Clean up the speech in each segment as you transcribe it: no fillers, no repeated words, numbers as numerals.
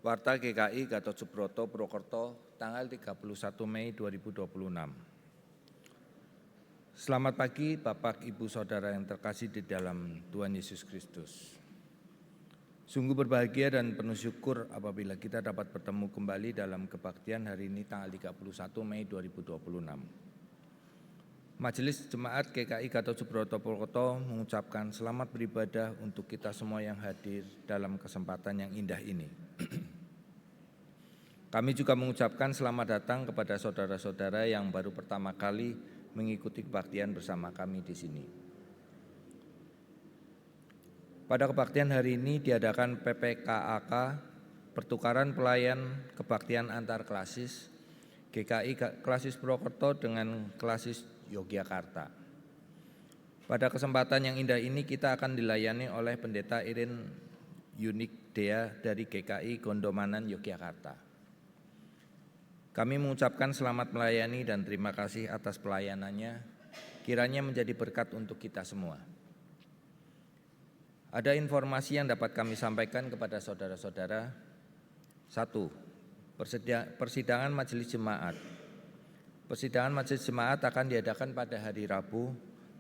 Warta GKI Gatot Subroto Purwokerto tanggal 31 Mei 2026. Selamat pagi Bapak Ibu Saudara yang terkasih di dalam Tuhan Yesus Kristus. Sungguh berbahagia dan penuh syukur apabila kita dapat bertemu kembali dalam kebaktian hari ini tanggal 31 Mei 2026. Majelis Jemaat GKI Gatot Subroto Purwokerto mengucapkan selamat beribadah untuk kita semua yang hadir dalam kesempatan yang indah ini. Kami juga mengucapkan selamat datang kepada saudara-saudara yang baru pertama kali mengikuti kebaktian bersama kami di sini. Pada kebaktian hari ini diadakan PPKAK, pertukaran pelayan kebaktian antar klasis GKI Klasis Purwokerto dengan Klasis Yogyakarta. Pada kesempatan yang indah ini kita akan dilayani oleh Pendeta Irin Yunik Dea dari GKI Gondomanan Yogyakarta. Kami mengucapkan selamat melayani dan terima kasih atas pelayanannya, kiranya menjadi berkat untuk kita semua. Ada informasi yang dapat kami sampaikan kepada saudara-saudara. 1. Persidangan Majelis Jemaat. Persidangan Majelis Jemaat akan diadakan pada hari Rabu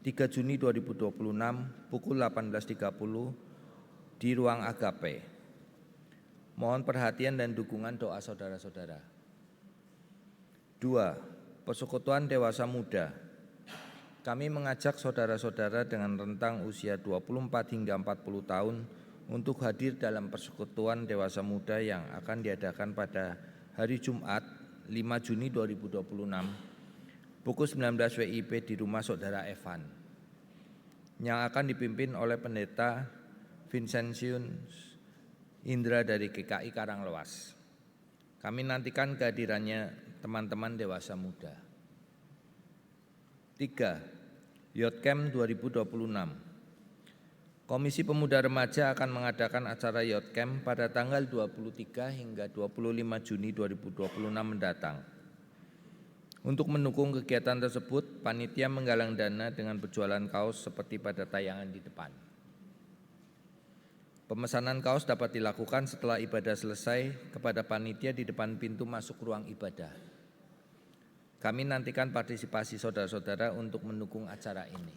3 Juni 2026 pukul 18.30 di Ruang Agape. Mohon perhatian dan dukungan doa saudara-saudara. 2. Persekutuan Dewasa Muda. Kami mengajak saudara-saudara dengan rentang usia 24 hingga 40 tahun untuk hadir dalam Persekutuan Dewasa Muda yang akan diadakan pada hari Jumat 5 Juni 2026 pukul 19 WIB di rumah saudara Evan yang akan dipimpin oleh Pendeta Vincentius Indra dari GKI Karanglewas. Kami nantikan kehadirannya teman-teman dewasa muda. 3. Youth Camp 2026. Komisi Pemuda Remaja akan mengadakan acara Youth Camp pada tanggal 23 hingga 25 Juni 2026 mendatang. Untuk mendukung kegiatan tersebut, panitia menggalang dana dengan berjualan kaos seperti pada tayangan di depan. Pemesanan kaos dapat dilakukan setelah ibadah selesai kepada panitia di depan pintu masuk ruang ibadah. Kami nantikan partisipasi saudara-saudara untuk mendukung acara ini.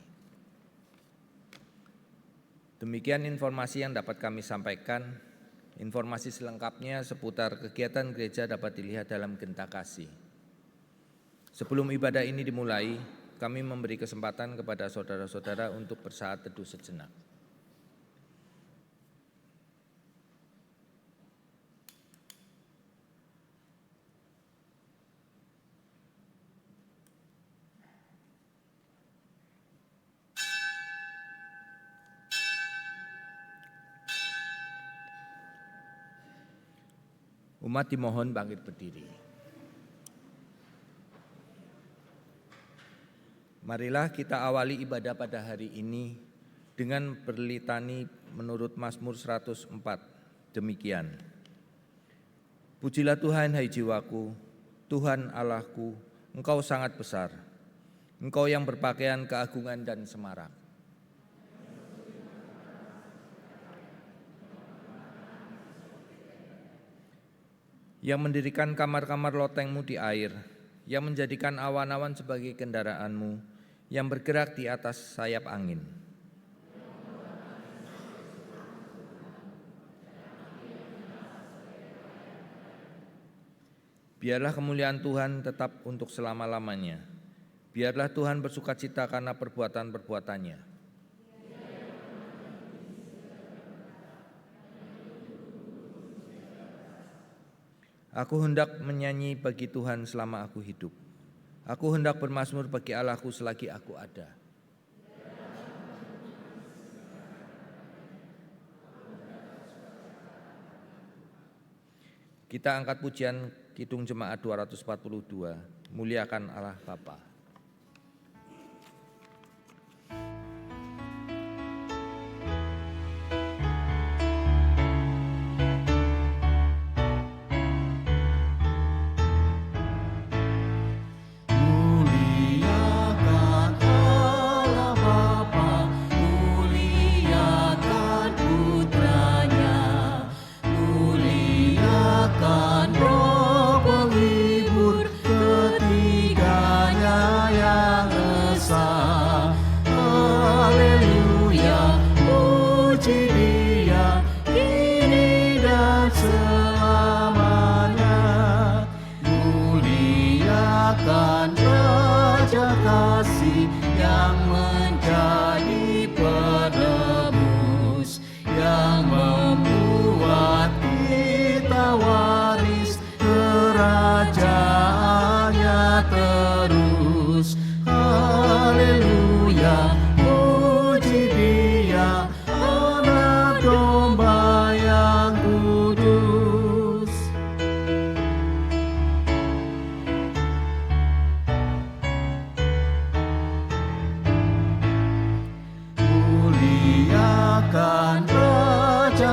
Demikian informasi yang dapat kami sampaikan. Informasi selengkapnya seputar kegiatan gereja dapat dilihat dalam Genta Kasih. Sebelum ibadah ini dimulai, kami memberi kesempatan kepada saudara-saudara untuk bersaat teduh sejenak. Umat dimohon bangkit berdiri. Marilah kita awali ibadah pada hari ini dengan berlitani menurut Mazmur 104. Demikian. Pujilah Tuhan hai jiwaku, Tuhan Allahku, Engkau sangat besar. Engkau yang berpakaian keagungan dan semarak. Yang mendirikan kamar-kamar lotengmu di air, yang menjadikan awan-awan sebagai kendaraanmu, yang bergerak di atas sayap angin. Biarlah kemuliaan Tuhan tetap untuk selama-lamanya. Biarlah Tuhan bersukacita karena perbuatan-perbuatannya. Aku hendak menyanyi bagi Tuhan selama aku hidup. Aku hendak bermazmur bagi Allahku selagi aku ada. Kita angkat pujian Kidung Jemaat 242, muliakan Allah Bapa. Muliakan Putranya, muliakan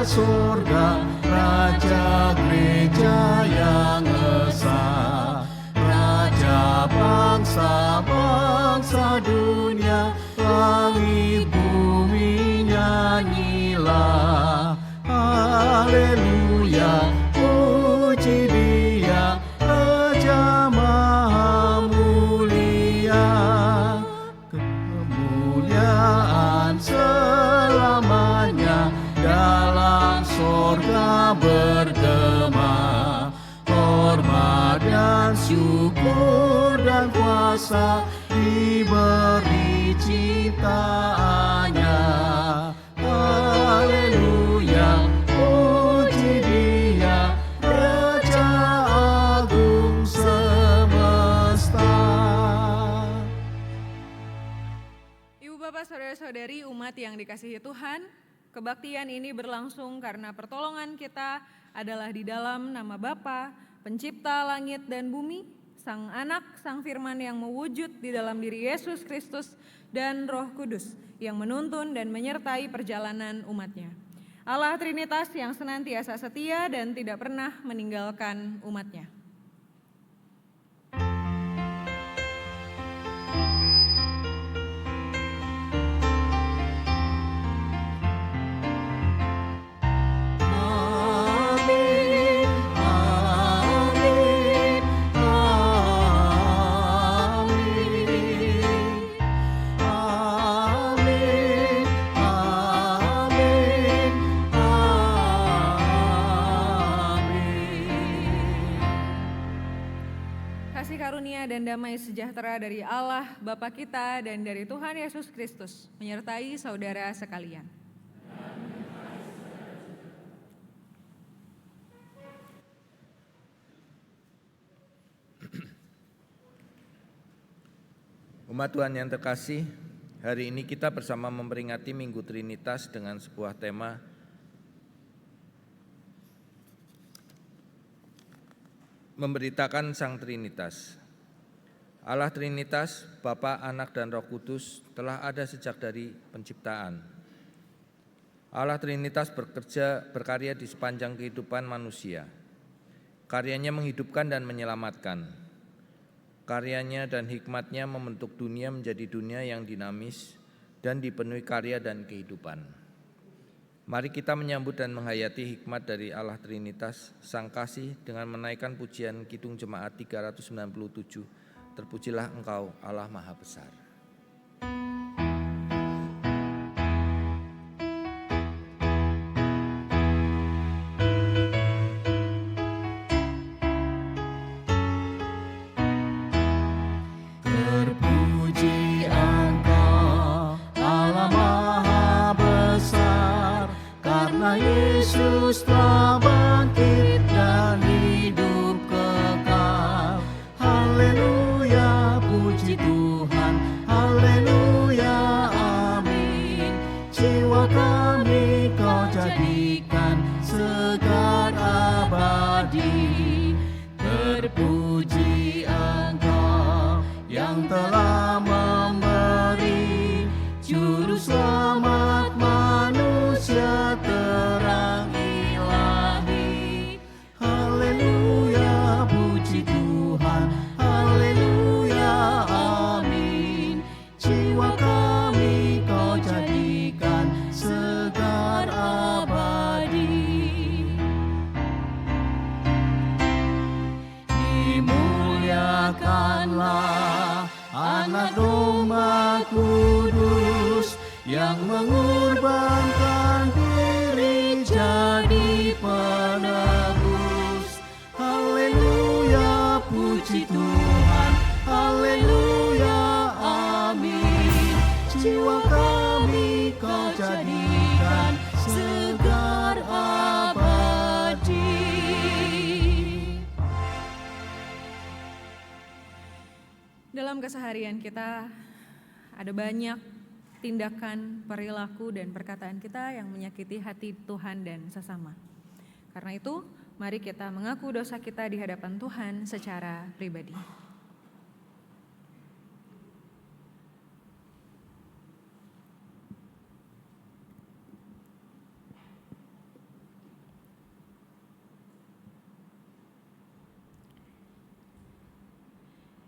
sorga, Raja gereja yang esa, Raja bangsa-bangsa dunia, langit bumi nyanyilah. Haleluya, puji Dia, Raja Maha Mulia. Kemuliaan selamanya dalam sorga bergema. Hormat dan syukur dan kuasa diberi ciptaannya. Haleluya, puji Dia, Raja Agung semesta. Ibu bapak saudara-saudari umat yang dikasihi Tuhan, kebaktian ini berlangsung karena pertolongan kita adalah di dalam nama Bapa, Pencipta langit dan bumi, Sang Anak, Sang Firman yang mewujud di dalam diri Yesus Kristus, dan Roh Kudus yang menuntun dan menyertai perjalanan umatnya. Allah Trinitas yang senantiasa setia dan tidak pernah meninggalkan umatnya. Dan damai sejahtera dari Allah Bapa kita dan dari Tuhan Yesus Kristus menyertai saudara sekalian. Umat Tuhan yang terkasih, hari ini kita bersama memperingati Minggu Trinitas dengan sebuah tema memberitakan Sang Trinitas. Allah Trinitas, Bapa, Anak, dan Roh Kudus telah ada sejak dari penciptaan. Allah Trinitas berkarya di sepanjang kehidupan manusia. Karyanya menghidupkan dan menyelamatkan. Karyanya dan hikmatnya membentuk dunia menjadi dunia yang dinamis dan dipenuhi karya dan kehidupan. Mari kita menyambut dan menghayati hikmat dari Allah Trinitas, Sang Kasih, dengan menaikkan pujian Kidung Jemaat 397. Terpujilah Engkau, Allah Maha Besar. Terpuji Engkau, Allah Maha Besar, karena Yesus telah bangkit dan hidup kekal. Haleluya, puji Tuhan, haleluya, amin. Jiwa kami Kau jadikan segar abadi. Terpuji Engkau yang telah memberi juru selamat manusia terang ilahi. Haleluya, puji Tuhan, haleluya, amin. Jiwa kami Kau jadikan segar abadi. Dimuliakanlah Anak Domba Kudus yang mengorbankan diri jadi penebus. Haleluya, puji Tuhan, haleluya, amin. Jiwa kami Kau jadikan segar abadi. Dalam keseharian kita ada banyak tindakan, perilaku, dan perkataan kita yang menyakiti hati Tuhan dan sesama. Karena itu, mari kita mengaku dosa kita di hadapan Tuhan secara pribadi.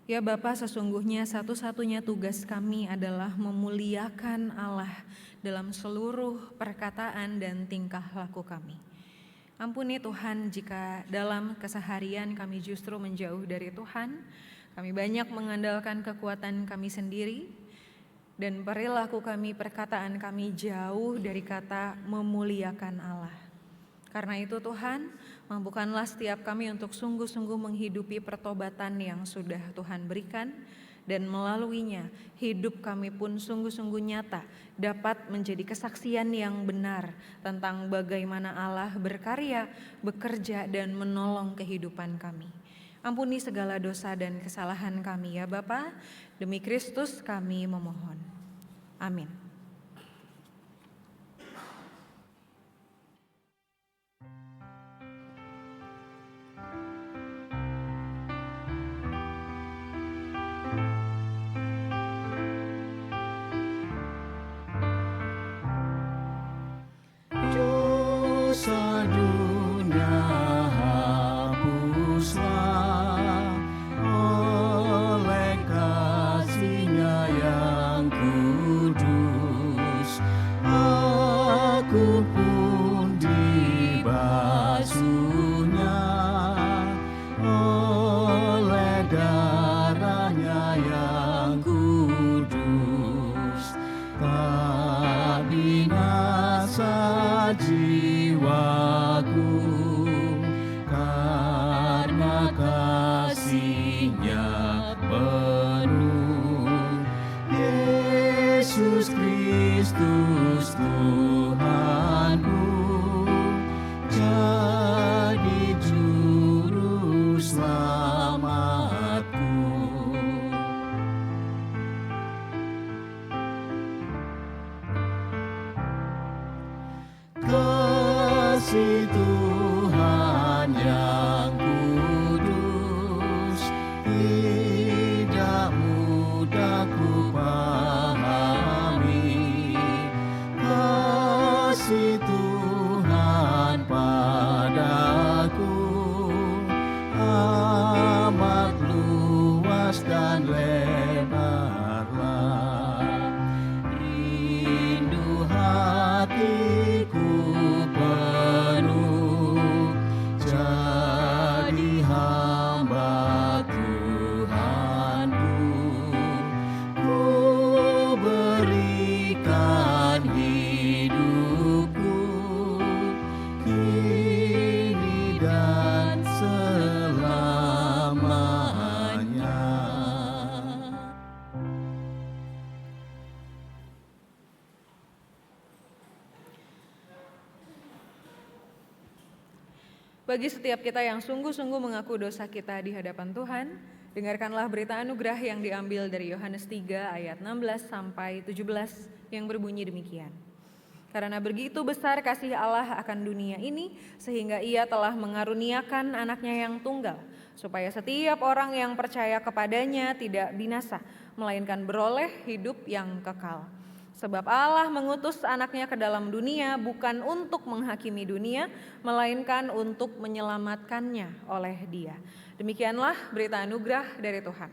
Ya Bapa, sesungguhnya satu-satunya tugas kami adalah memuliakan Allah dalam seluruh perkataan dan tingkah laku kami. Ampuni Tuhan jika dalam keseharian kami justru menjauh dari Tuhan, kami banyak mengandalkan kekuatan kami sendiri, dan perilaku kami, perkataan kami jauh dari kata memuliakan Allah. Karena itu Tuhan, mampukanlah setiap kami untuk sungguh-sungguh menghidupi pertobatan yang sudah Tuhan berikan, dan melaluinya hidup kami pun sungguh-sungguh nyata dapat menjadi kesaksian yang benar tentang bagaimana Allah berkarya, bekerja, dan menolong kehidupan kami. Ampuni segala dosa dan kesalahan kami ya Bapa, demi Kristus kami memohon. Amin. Dosa dunia hapuslah oleh kasih-Nya yang kudus. Aku pun dibasuhnya oleh darah-Nya yang kudus. Tak binasa jiwaku karena kasih-Nya penuh. Yesus Kristus Tuhanku, jadi juru selamatku. Kasih Tuhan yang kudus tidak mudah ku pahami. Kasih Tuhan padaku amat luas dan lebarlah. Rindu hatiku penuh jadi hamba Tuhanku. Ku berikan hidupku kini dan selamanya. Bagi setiap kita yang sungguh-sungguh mengaku dosa kita di hadapan Tuhan, dengarkanlah berita anugerah yang diambil dari Yohanes 3 ayat 16 sampai 17 yang berbunyi demikian. Karena begitu besar kasih Allah akan dunia ini, sehingga Ia telah mengaruniakan anaknya yang tunggal, supaya setiap orang yang percaya kepadanya tidak binasa, melainkan beroleh hidup yang kekal. Sebab Allah mengutus anaknya ke dalam dunia bukan untuk menghakimi dunia, melainkan untuk menyelamatkannya oleh Dia. Demikianlah berita anugerah dari Tuhan.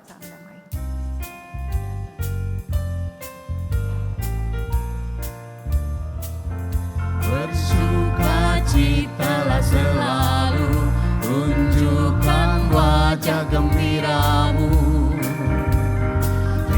Salam damai. Bersukacitalah selalu, tunjukkan wajah gembiramu.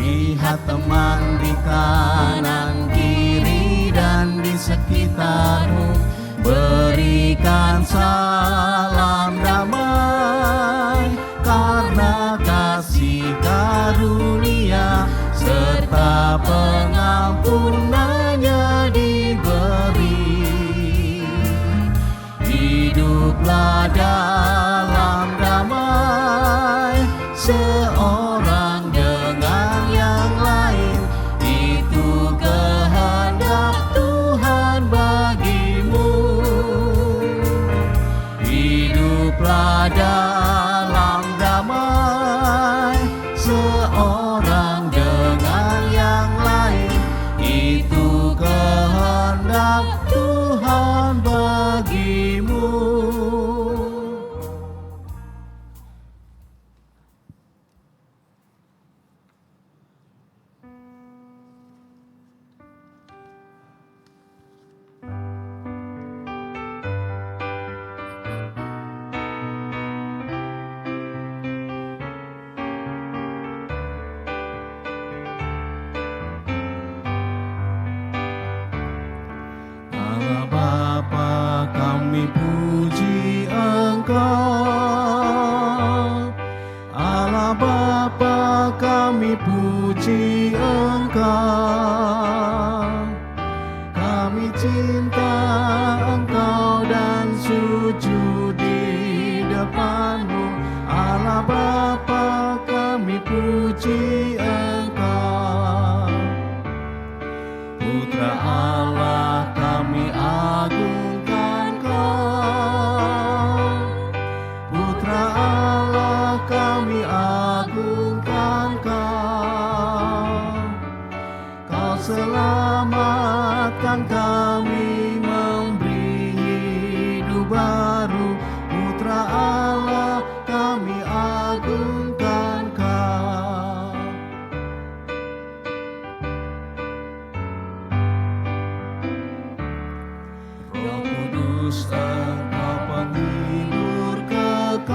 Lihat teman di kanan kiri dan di sekitarmu, berikan salam damai, karena kasih karunia serta pengampunannya diberi. Hiduplah dalam damai, seorang dengan yang lain, itu kehendak Tuhan bagimu. Hiduplah dalam damai, seorang dengan yang lain, itu kehendak Tuhan bagimu. kami puji Engkau. Allah Bapa, kami puji Engkau. Kami cinta Engkau dan sujud di depan-Mu. Allah Bapa, kami puji Engkau. Putra Allah, kami agungkan Kau. Putra Allah, kami agungkan Kau. Kau selamatkan kami, memberi hidup baru. Putra Allah, kami agungkan Kau. Roh Kudus, Engkau penghibur kekal.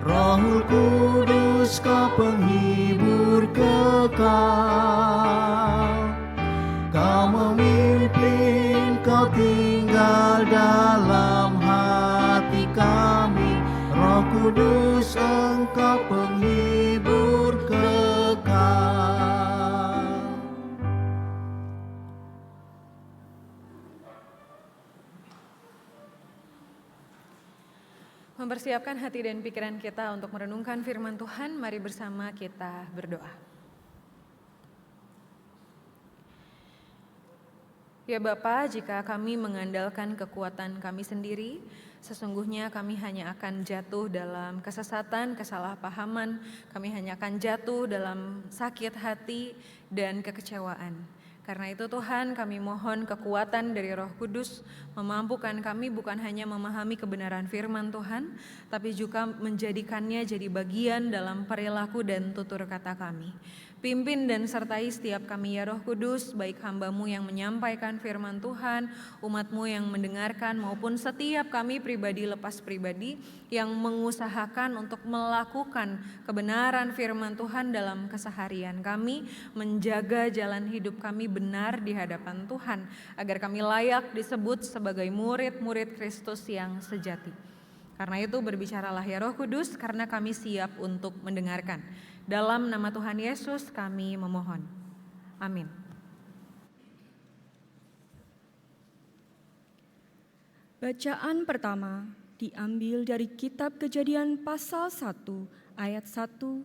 Roh Kudus, Kau penghibur kekal. Kau memimpin, Kau tinggal dalam hati kami. Roh Kudus, Engkau penghibur kekal. Mempersiapkan hati dan pikiran kita untuk merenungkan firman Tuhan, mari bersama kita berdoa. Ya Bapa, jika kami mengandalkan kekuatan kami sendiri, sesungguhnya kami hanya akan jatuh dalam kesesatan, kesalahpahaman, kami hanya akan jatuh dalam sakit hati dan kekecewaan. Karena itu Tuhan, kami mohon kekuatan dari Roh Kudus memampukan kami bukan hanya memahami kebenaran firman Tuhan, tapi juga menjadikannya jadi bagian dalam perilaku dan tutur kata kami. Pimpin dan sertai setiap kami ya Roh Kudus, baik hamba-Mu yang menyampaikan firman Tuhan, umat-Mu yang mendengarkan, maupun setiap kami pribadi lepas pribadi yang mengusahakan untuk melakukan kebenaran firman Tuhan dalam keseharian kami, menjaga jalan hidup kami benar di hadapan Tuhan, agar kami layak disebut sebagai murid-murid Kristus yang sejati. Karena itu berbicaralah ya Roh Kudus, karena kami siap untuk mendengarkan. Dalam nama Tuhan Yesus kami memohon. Amin. Bacaan pertama diambil dari kitab Kejadian pasal 1 ayat 1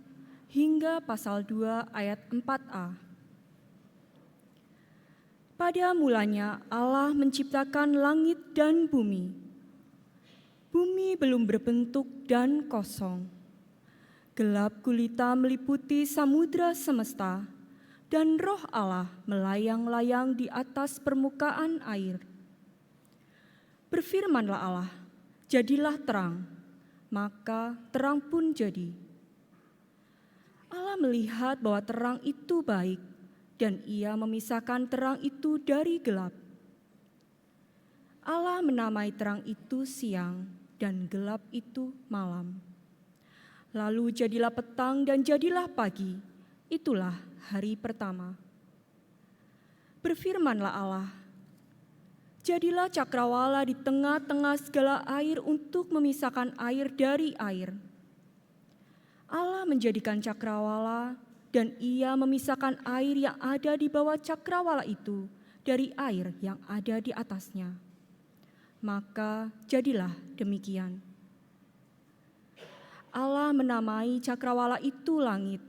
hingga pasal 2 ayat 4a. Pada mulanya Allah menciptakan langit dan bumi. Bumi belum berbentuk dan kosong. Gelap gulita meliputi samudra semesta, dan roh Allah melayang-layang di atas permukaan air. Berfirmanlah Allah, jadilah terang, maka terang pun jadi. Allah melihat bahwa terang itu baik, dan Ia memisahkan terang itu dari gelap. Allah menamai terang itu siang, dan gelap itu malam. Lalu jadilah petang dan jadilah pagi, itulah hari pertama. Berfirmanlah Allah, jadilah cakrawala di tengah-tengah segala air untuk memisahkan air dari air. Allah menjadikan cakrawala dan Ia memisahkan air yang ada di bawah cakrawala itu dari air yang ada di atasnya. Maka jadilah demikian. Allah menamai cakrawala itu langit.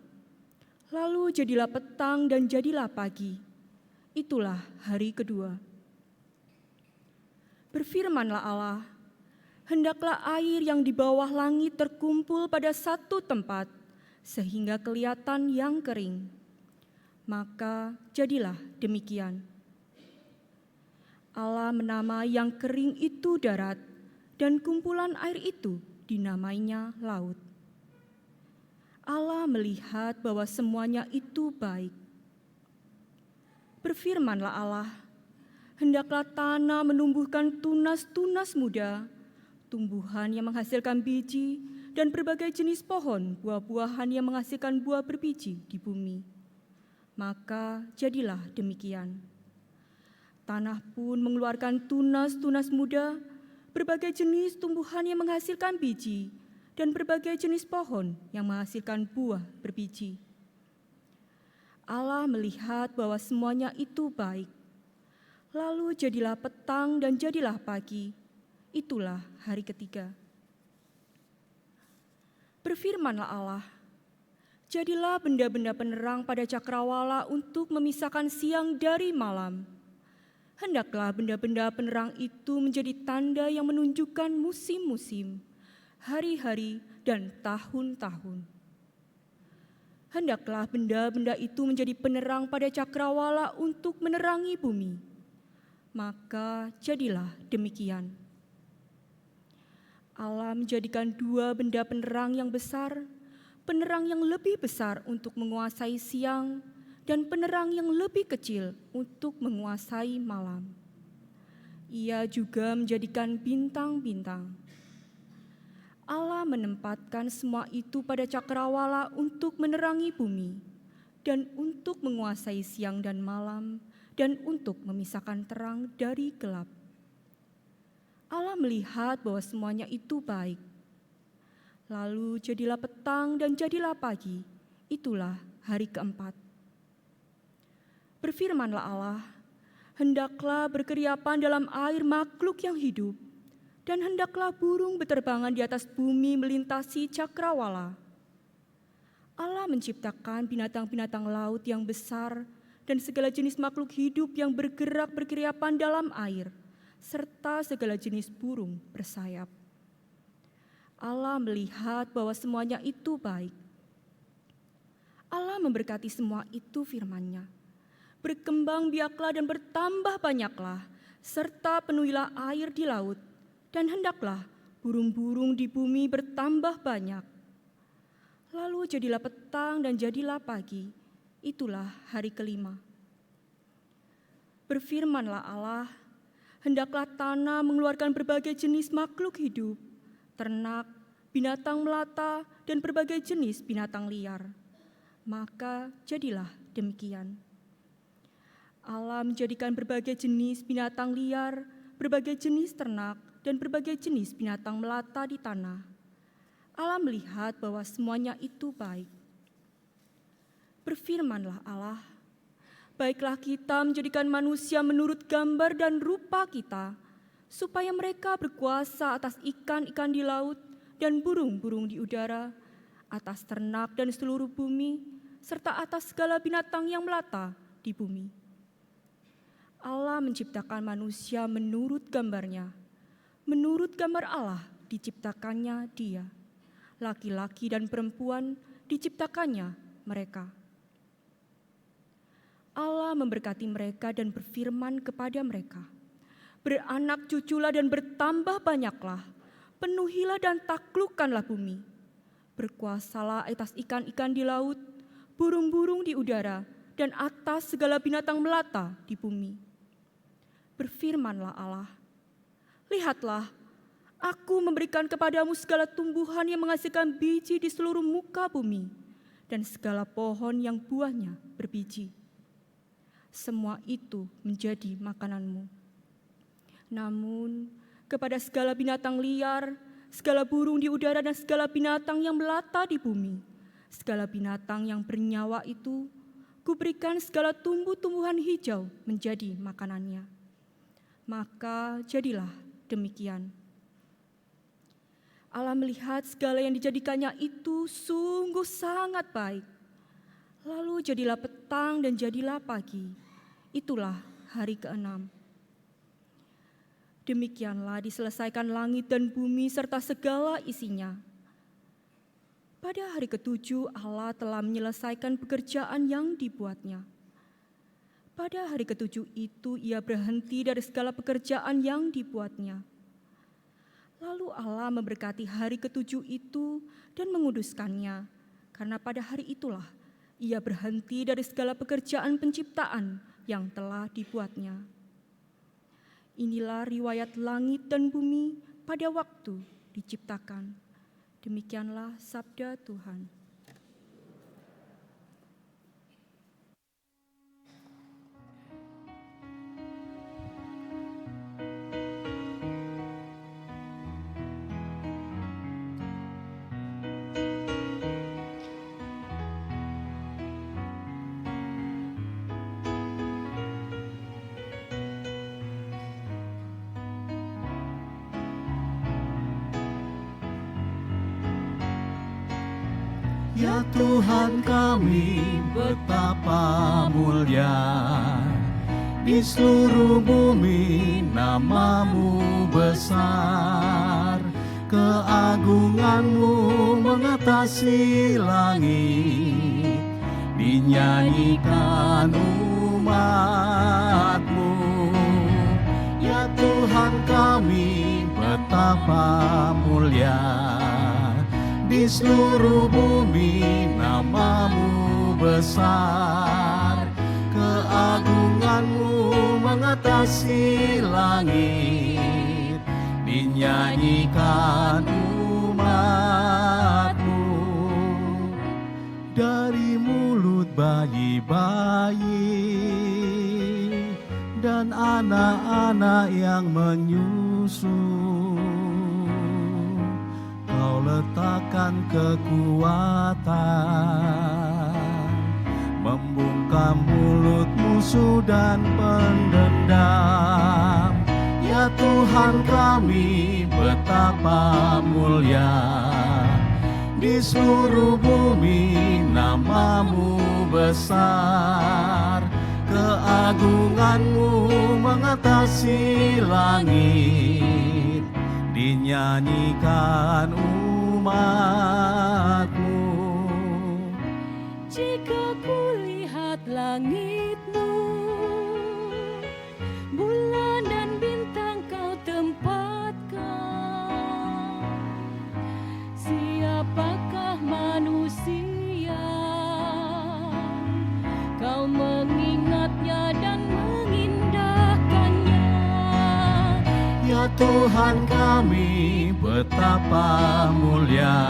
Lalu jadilah petang dan jadilah pagi. Itulah hari kedua. Berfirmanlah Allah, hendaklah air yang di bawah langit terkumpul pada satu tempat, sehingga kelihatan yang kering. Maka jadilah demikian. Allah menamai yang kering itu darat, dan kumpulan air itu dinamainya laut. Allah melihat bahwa semuanya itu baik. Berfirmanlah Allah, hendaklah tanah menumbuhkan tunas-tunas muda, tumbuhan yang menghasilkan biji, dan berbagai jenis pohon buah-buahan yang menghasilkan buah berbiji di bumi. Maka jadilah demikian. Tanah pun mengeluarkan tunas-tunas muda, berbagai jenis tumbuhan yang menghasilkan biji, dan berbagai jenis pohon yang menghasilkan buah berbiji. Allah melihat bahwa semuanya itu baik. Lalu jadilah petang dan jadilah pagi. Itulah hari ketiga. Berfirmanlah Allah, jadilah benda-benda penerang pada cakrawala untuk memisahkan siang dari malam. Hendaklah benda-benda penerang itu menjadi tanda yang menunjukkan musim-musim, hari-hari, dan tahun-tahun. Hendaklah benda-benda itu menjadi penerang pada cakrawala untuk menerangi bumi. Maka jadilah demikian. Allah menjadikan dua benda penerang yang besar, penerang yang lebih besar untuk menguasai siang, dan penerang yang lebih kecil untuk menguasai malam. Ia juga menjadikan bintang-bintang. Allah menempatkan semua itu pada cakrawala untuk menerangi bumi, dan untuk menguasai siang dan malam, dan untuk memisahkan terang dari gelap. Allah melihat bahwa semuanya itu baik. Lalu jadilah petang dan jadilah pagi, itulah hari keempat. Berfirmanlah Allah, hendaklah berkeriapan dalam air makhluk yang hidup, dan hendaklah burung berterbangan di atas bumi melintasi cakrawala. Allah menciptakan binatang-binatang laut yang besar dan segala jenis makhluk hidup yang bergerak berkeriapan dalam air, serta segala jenis burung bersayap. Allah melihat bahwa semuanya itu baik. Allah memberkati semua itu firman-Nya. Berkembang biaklah dan bertambah banyaklah, serta penuhilah air di laut, dan hendaklah burung-burung di bumi bertambah banyak. Lalu jadilah petang dan jadilah pagi, itulah hari kelima. Berfirmanlah Allah, hendaklah tanah mengeluarkan berbagai jenis makhluk hidup, ternak, binatang melata, dan berbagai jenis binatang liar. Maka jadilah demikian. Allah menjadikan berbagai jenis binatang liar, berbagai jenis ternak, dan berbagai jenis binatang melata di tanah. Allah melihat bahwa semuanya itu baik. Berfirmanlah Allah, baiklah kita menjadikan manusia menurut gambar dan rupa kita, supaya mereka berkuasa atas ikan-ikan di laut dan burung-burung di udara, atas ternak dan seluruh bumi, serta atas segala binatang yang melata di bumi. Allah menciptakan manusia menurut gambar-Nya. Menurut gambar Allah diciptakannya dia. Laki-laki dan perempuan diciptakannya mereka. Allah memberkati mereka dan berfirman kepada mereka, beranak cuculah dan bertambah banyaklah, penuhilah dan taklukkanlah bumi. Berkuasalah atas ikan-ikan di laut, burung-burung di udara, dan atas segala binatang melata di bumi. Berfirmanlah Allah, lihatlah, aku memberikan kepadamu segala tumbuhan yang menghasilkan biji di seluruh muka bumi, dan segala pohon yang buahnya berbiji. Semua itu menjadi makananmu. Namun, kepada segala binatang liar, segala burung di udara, dan segala binatang yang melata di bumi, segala binatang yang bernyawa itu, kuberikan segala tumbuh-tumbuhan hijau menjadi makanannya. Maka jadilah demikian. Allah melihat segala yang dijadikannya itu sungguh sangat baik. Lalu jadilah petang dan jadilah pagi. Itulah hari ke-6. Demikianlah diselesaikan langit dan bumi serta segala isinya. Pada hari ke-7 Allah telah menyelesaikan pekerjaan yang dibuatnya. Pada hari ke-7 itu ia berhenti dari segala pekerjaan yang dibuatnya. Lalu Allah memberkati hari ke-7 itu dan menguduskannya, karena pada hari itulah ia berhenti dari segala pekerjaan penciptaan yang telah dibuatnya. Inilah riwayat langit dan bumi pada waktu diciptakan. Demikianlah sabda Tuhan. Ya Tuhan kami, betapa mulia di seluruh bumi nama-Mu besar. Keagungan-Mu mengatasi langit, dinyanyikan umat-Mu. Ya Tuhan kami, betapa mulia di seluruh bumi nama-Mu besar. Keagungan-Mu mengatasi langit, dinyanyikan umat-Mu. Dari mulut bayi-bayi dan anak-anak yang menyusu, Kau letakkan kekuatan, membungkam mulut musuh dan pendendam. Ya Tuhan kami, betapa mulia di seluruh bumi nama-Mu besar. Keagungan-Mu mengatasi langit, dinyanyikan umat-Mu. Jika kulihat langit-Mu, bulan dan bintang Kau tempatkan, siapakah manusia Kau mengingatnya dan mengindahkannya. Ya Tuhan kami, betapa mulia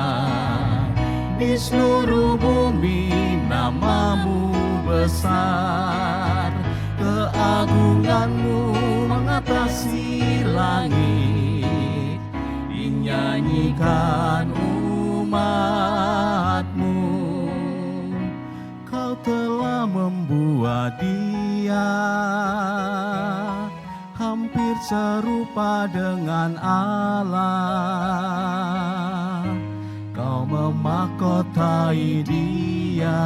di seluruh bumi nama-Mu besar. Keagungan-Mu mengatasi langit, dinyanyikan umat-Mu. Kau telah membuat Dia hampir serupa dengan Allah. Kau memahkotai Dia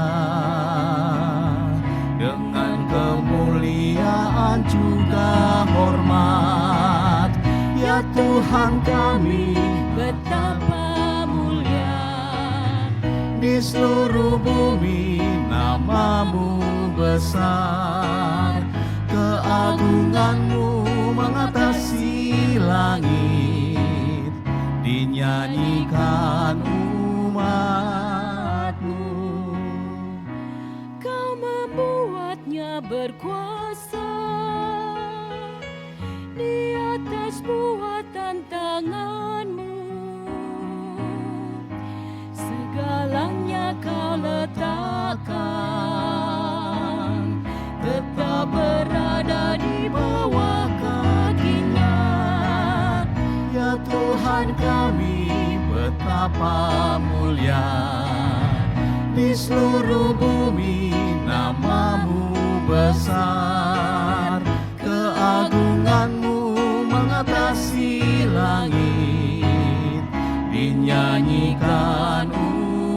dengan kemuliaan juga hormat. Ya Tuhan kami, Betapa mulia di seluruh bumi nama-Mu besar. Keagungan-Mu mengatasi langit, dinyanyikan umat-Mu. Kau membuatnya berkuasa di atas buatan tangan-Mu. Segalanya Kau letakkan, tetap berada di bawah kaki-Nya. Ya Tuhan kami, betapa mulia di seluruh bumi nama-Mu besar. Keagungan-Mu mengatasi langit, dinyanyikan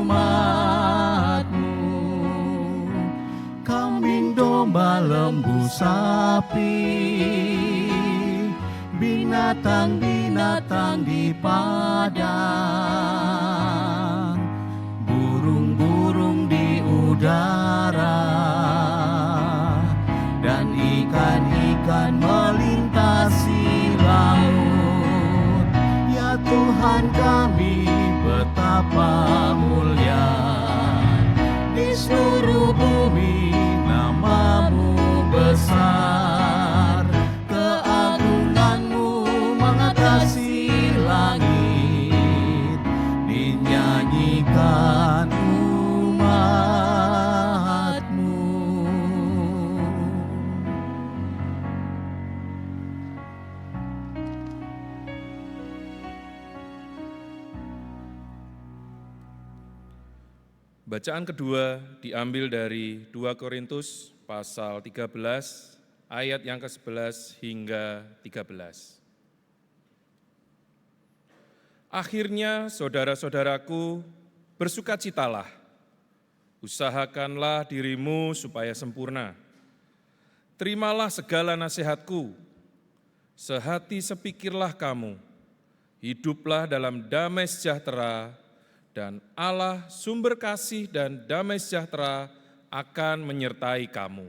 umat-Mu. Kambing, domba, lembu, sapi, binatang-binatang di padang, burung-burung di udara, dan ikan-ikan melintasi laut. Ya Tuhan kami, betapa mulia di seluruh bumi nama-Mu besar. Keagungan-Mu mengatasi langit, dinyanyikan umat-Mu. Bacaan kedua diambil dari 2 Korintus pasal 13 ayat yang ke-11 hingga 13. Akhirnya saudara-saudaraku, bersukacitalah Usahakanlah dirimu supaya sempurna. Terimalah segala nasihatku, sehati sepikirlah kamu, hiduplah dalam damai sejahtera, dan Allah sumber kasih dan damai sejahtera akan menyertai kamu.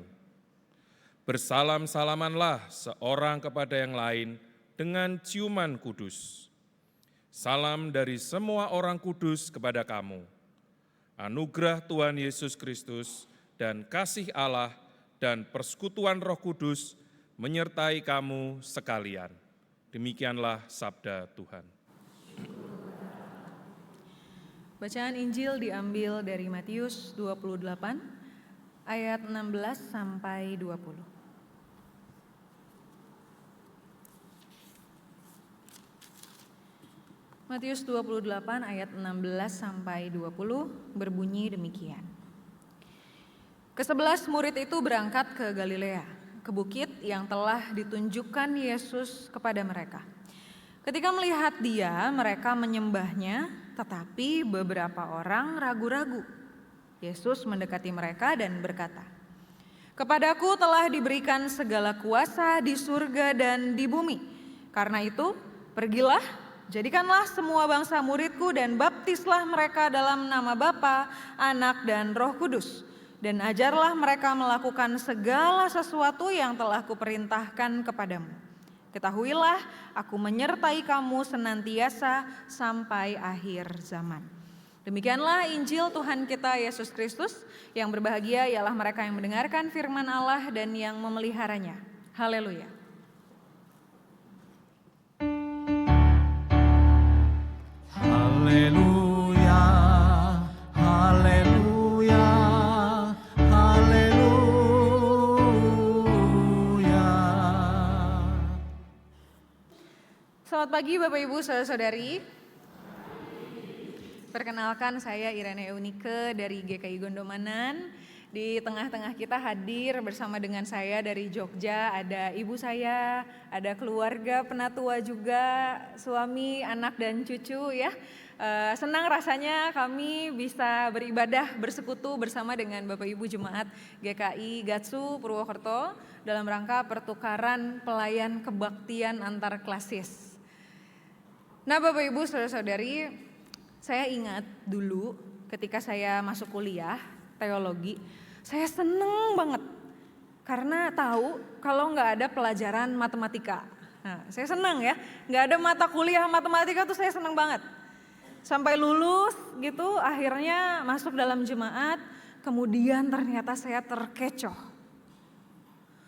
Bersalam-salamanlah seorang kepada yang lain dengan ciuman kudus. Salam dari semua orang kudus kepada kamu. Anugerah Tuhan Yesus Kristus dan kasih Allah dan persekutuan Roh Kudus menyertai kamu sekalian. Demikianlah sabda Tuhan. Bacaan Injil diambil dari Matius 28 ayat 16 sampai 20. Matius 28 ayat 16 sampai 20 berbunyi demikian. Ke-11 murid itu berangkat ke Galilea, ke bukit yang telah ditunjukkan Yesus kepada mereka. Ketika melihat Dia, mereka menyembahnya, tetapi beberapa orang ragu-ragu. Yesus mendekati mereka dan berkata, "Kepadaku telah diberikan segala kuasa di surga dan di bumi. Karena itu, pergilah, jadikanlah semua bangsa muridku dan baptislah mereka dalam nama Bapa, Anak, dan Roh Kudus. Dan ajarlah mereka melakukan segala sesuatu yang telah kuperintahkan kepadamu. Ketahuilah, aku menyertai kamu senantiasa sampai akhir zaman." Demikianlah Injil Tuhan kita Yesus Kristus. Yang berbahagia ialah mereka yang mendengarkan firman Allah dan yang memeliharanya. Haleluya. Haleluya, haleluya, haleluya. Selamat pagi Bapak Ibu Saudara-saudari. Perkenalkan, saya Irene Eunike dari GKI Gondomanan. Di tengah-tengah kita hadir bersama dengan saya dari Jogja, ada ibu saya, ada keluarga penatua juga, suami, anak dan cucu ya. Senang rasanya kami bisa beribadah bersekutu bersama dengan Bapak Ibu Jemaat GKI Gatsu Purwokerto dalam rangka pertukaran pelayan kebaktian antar klasis. Nah Bapak Ibu Saudara-saudari, saya ingat dulu ketika saya masuk kuliah teologi, saya seneng banget karena tahu kalau nggak ada pelajaran matematika. Nah, saya seneng ya, nggak ada mata kuliah matematika tuh saya seneng banget. Sampai lulus gitu, akhirnya masuk dalam jemaat, kemudian ternyata saya terkecoh.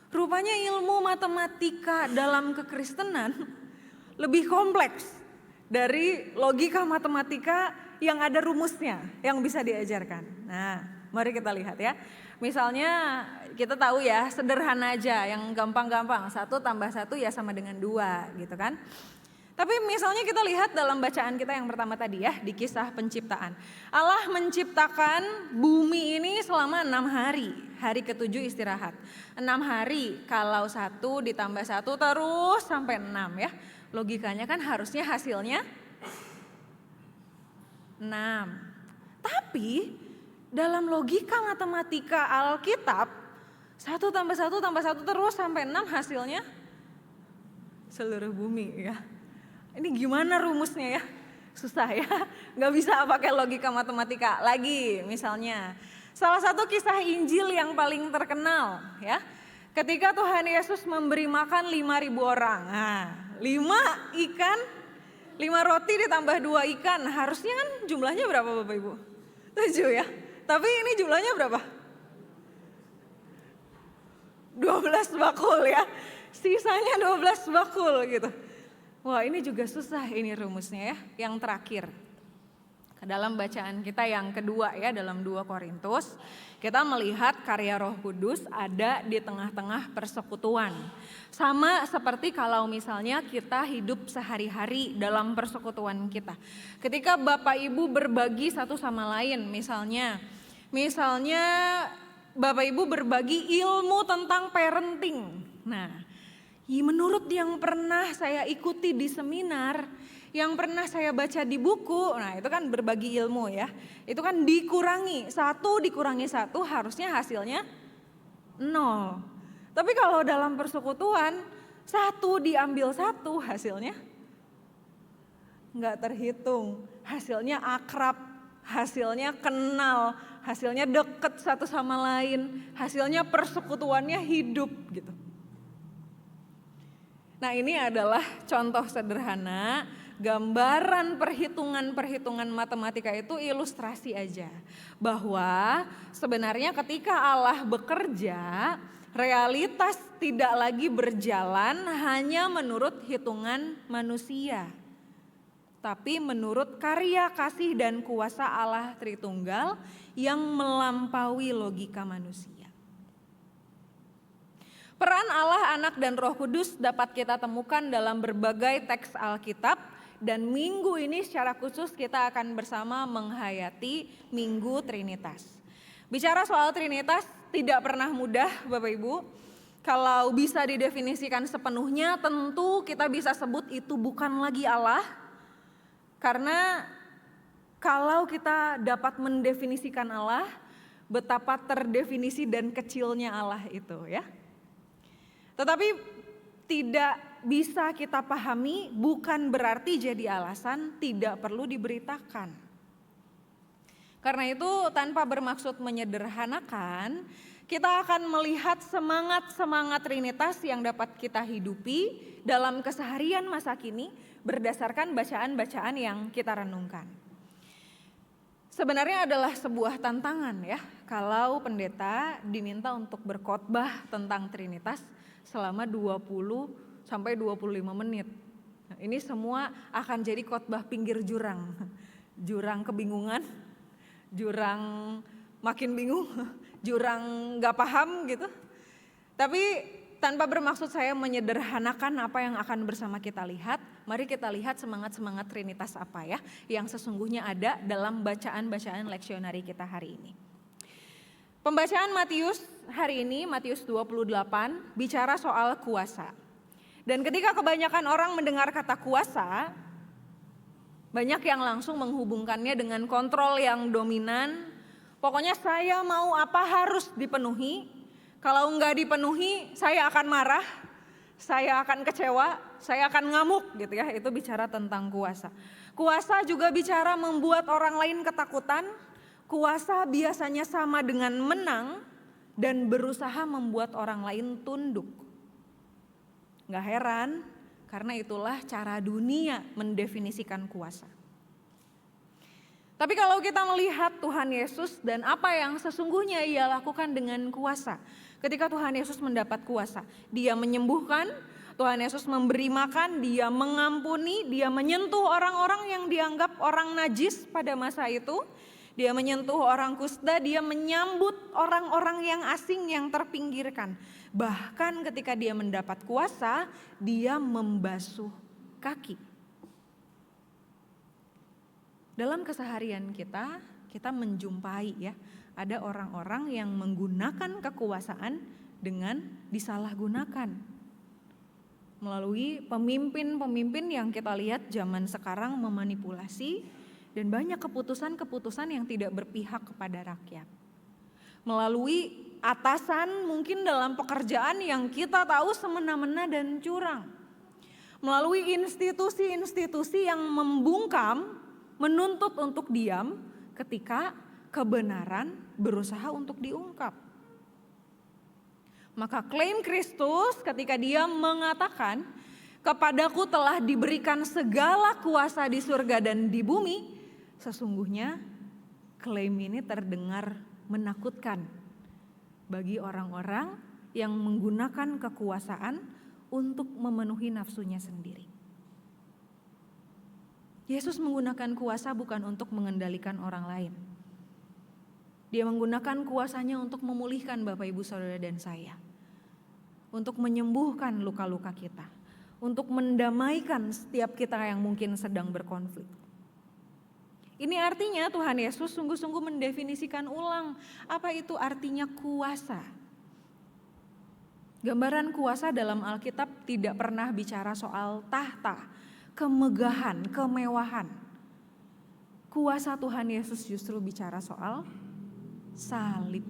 Rupanya ilmu matematika dalam kekristenan lebih kompleks dari logika matematika yang ada rumusnya, yang bisa diajarkan. Nah, mari kita lihat ya. Misalnya kita tahu ya, sederhana aja, yang gampang-gampang. 1 tambah 1 ya sama dengan 2 gitu kan. Tapi misalnya kita lihat dalam bacaan kita yang pertama tadi ya, di kisah penciptaan. Allah menciptakan bumi ini selama 6 hari. Hari ke-7 istirahat. 6 hari, kalau 1 ditambah 1 terus sampai 6 ya. Logikanya kan harusnya hasilnya 6. Tapi dalam logika matematika Alkitab, 1 tambah 1 tambah 1 terus sampai 6 hasilnya seluruh bumi ya. Ini gimana rumusnya ya? Susah ya, nggak bisa pakai logika matematika. Lagi misalnya, salah satu kisah Injil yang paling terkenal ya. Ketika Tuhan Yesus memberi makan 5.000 orang. Nah, 5 ikan, 5 roti ditambah 2 ikan. Harusnya kan jumlahnya berapa Bapak Ibu? 7 ya. Tapi ini jumlahnya berapa? 12 bakul ya. Sisanya 12 bakul gitu. Wah, ini juga susah ini rumusnya ya. Yang terakhir. Ke dalam bacaan kita yang kedua ya, dalam 2 Korintus, kita melihat karya Roh Kudus ada di tengah-tengah persekutuan. Sama seperti kalau misalnya kita hidup sehari-hari dalam persekutuan kita. Ketika Bapak Ibu berbagi satu sama lain, misalnya Bapak Ibu berbagi ilmu tentang parenting. Nah, menurut yang pernah saya ikuti di seminar, yang pernah saya baca di buku, nah itu kan berbagi ilmu ya, itu kan dikurangi, 1 dikurangi 1 harusnya hasilnya 0. Tapi kalau dalam persekutuan 1 diambil 1 hasilnya nggak terhitung, hasilnya akrab, hasilnya kenal, hasilnya deket satu sama lain, hasilnya persekutuannya hidup gitu. Nah ini adalah contoh sederhana, gambaran perhitungan matematika itu ilustrasi aja. Bahwa sebenarnya ketika Allah bekerja, realitas tidak lagi berjalan hanya menurut hitungan manusia. Tapi menurut karya kasih dan kuasa Allah Tritunggal yang melampaui logika manusia. Peran Allah, Anak, dan Roh Kudus dapat kita temukan dalam berbagai teks Alkitab, dan minggu ini secara khusus kita akan bersama menghayati Minggu Trinitas. Bicara soal Trinitas tidak pernah mudah Bapak Ibu. Kalau bisa didefinisikan sepenuhnya tentu kita bisa sebut itu bukan lagi Allah. Karena kalau kita dapat mendefinisikan Allah, betapa terdefinisi dan kecilnya Allah itu ya. Tetapi tidak bisa kita pahami bukan berarti jadi alasan tidak perlu diberitakan. Karena itu tanpa bermaksud menyederhanakan, kita akan melihat semangat-semangat Trinitas yang dapat kita hidupi dalam keseharian masa kini berdasarkan bacaan-bacaan yang kita renungkan. Sebenarnya adalah sebuah tantangan ya, kalau pendeta diminta untuk berkhotbah tentang Trinitas selama 20 sampai 25 menit. Nah, ini semua akan jadi khotbah pinggir jurang. Jurang kebingungan, jurang makin bingung, jurang gak paham gitu. Tapi tanpa bermaksud saya menyederhanakan apa yang akan bersama kita lihat, mari kita lihat semangat-semangat Trinitas apa ya yang sesungguhnya ada dalam bacaan-bacaan leksionari kita hari ini. Pembacaan Matius hari ini, Matius 28, bicara soal kuasa. Dan ketika kebanyakan orang mendengar kata kuasa, banyak yang langsung menghubungkannya dengan kontrol yang dominan. Pokoknya saya mau apa harus dipenuhi, kalau enggak dipenuhi saya akan marah, saya akan kecewa, saya akan ngamuk gitu ya. Itu bicara tentang kuasa. Kuasa juga bicara membuat orang lain ketakutan. Kuasa biasanya sama dengan menang dan berusaha membuat orang lain tunduk. Gak heran karena itulah cara dunia mendefinisikan kuasa. Tapi kalau kita melihat Tuhan Yesus dan apa yang sesungguhnya ia lakukan dengan kuasa. Ketika Tuhan Yesus mendapat kuasa, dia menyembuhkan, Tuhan Yesus memberi makan, dia mengampuni, dia menyentuh orang-orang yang dianggap orang najis pada masa itu. Dia menyentuh orang kusta, dia menyambut orang-orang yang asing yang terpinggirkan. Bahkan ketika dia mendapat kuasa, dia membasuh kaki. Dalam keseharian kita menjumpai ya, ada orang-orang yang menggunakan kekuasaan dengan disalahgunakan. Melalui pemimpin-pemimpin yang kita lihat zaman sekarang memanipulasi dan banyak keputusan-keputusan yang tidak berpihak kepada rakyat. Melalui atasan mungkin dalam pekerjaan yang kita tahu semena-mena dan curang. Melalui institusi-institusi yang membungkam, menuntut untuk diam ketika kebenaran berusaha untuk diungkap. Maka klaim Kristus ketika dia mengatakan, "Kepadaku telah diberikan segala kuasa di surga dan di bumi," sesungguhnya klaim ini terdengar menakutkan bagi orang-orang yang menggunakan kekuasaan untuk memenuhi nafsunya sendiri. Yesus menggunakan kuasa bukan untuk mengendalikan orang lain. Dia menggunakan kuasanya untuk memulihkan Bapak, Ibu, Saudara, dan saya. Untuk menyembuhkan luka-luka kita. Untuk mendamaikan setiap kita yang mungkin sedang berkonflik. Ini artinya Tuhan Yesus sungguh-sungguh mendefinisikan ulang apa itu artinya kuasa. Gambaran kuasa dalam Alkitab tidak pernah bicara soal tahta, kemegahan, kemewahan. Kuasa Tuhan Yesus justru bicara soal salib.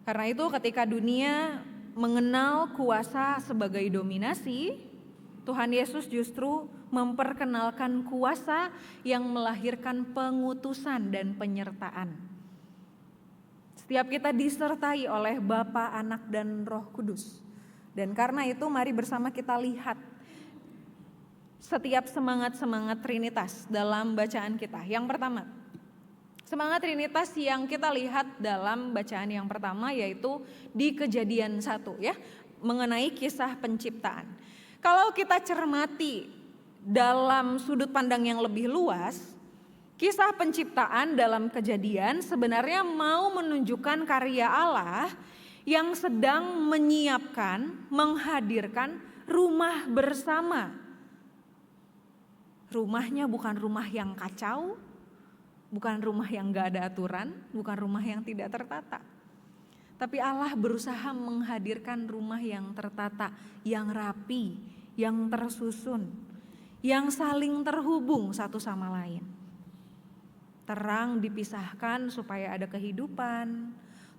Karena itu ketika dunia mengenal kuasa sebagai dominasi, Tuhan Yesus justru memperkenalkan kuasa yang melahirkan pengutusan dan penyertaan. Setiap kita disertai oleh Bapa, Anak, dan Roh Kudus. Dan karena itu mari bersama kita lihat setiap semangat-semangat Trinitas dalam bacaan kita. Yang pertama, semangat Trinitas yang kita lihat dalam bacaan yang pertama yaitu di Kejadian 1 ya, mengenai kisah penciptaan. Kalau kita cermati dalam sudut pandang yang lebih luas, kisah penciptaan dalam Kejadian sebenarnya mau menunjukkan karya Allah yang sedang menyiapkan, menghadirkan rumah bersama. Rumahnya bukan rumah yang kacau, bukan rumah yang gak ada aturan, bukan rumah yang tidak tertata. Tapi Allah berusaha menghadirkan rumah yang tertata, yang rapi, yang tersusun, yang saling terhubung satu sama lain. Terang dipisahkan supaya ada kehidupan,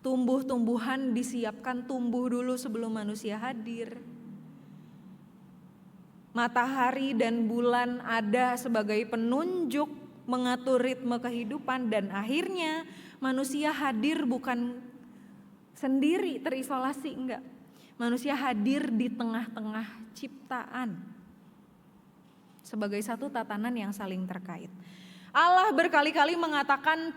tumbuh-tumbuhan disiapkan tumbuh dulu sebelum manusia hadir. Matahari dan bulan ada sebagai penunjuk mengatur ritme kehidupan dan akhirnya manusia hadir bukan sendiri terisolasi, enggak. Manusia hadir di tengah-tengah ciptaan sebagai satu tatanan yang saling terkait. Allah berkali-kali mengatakan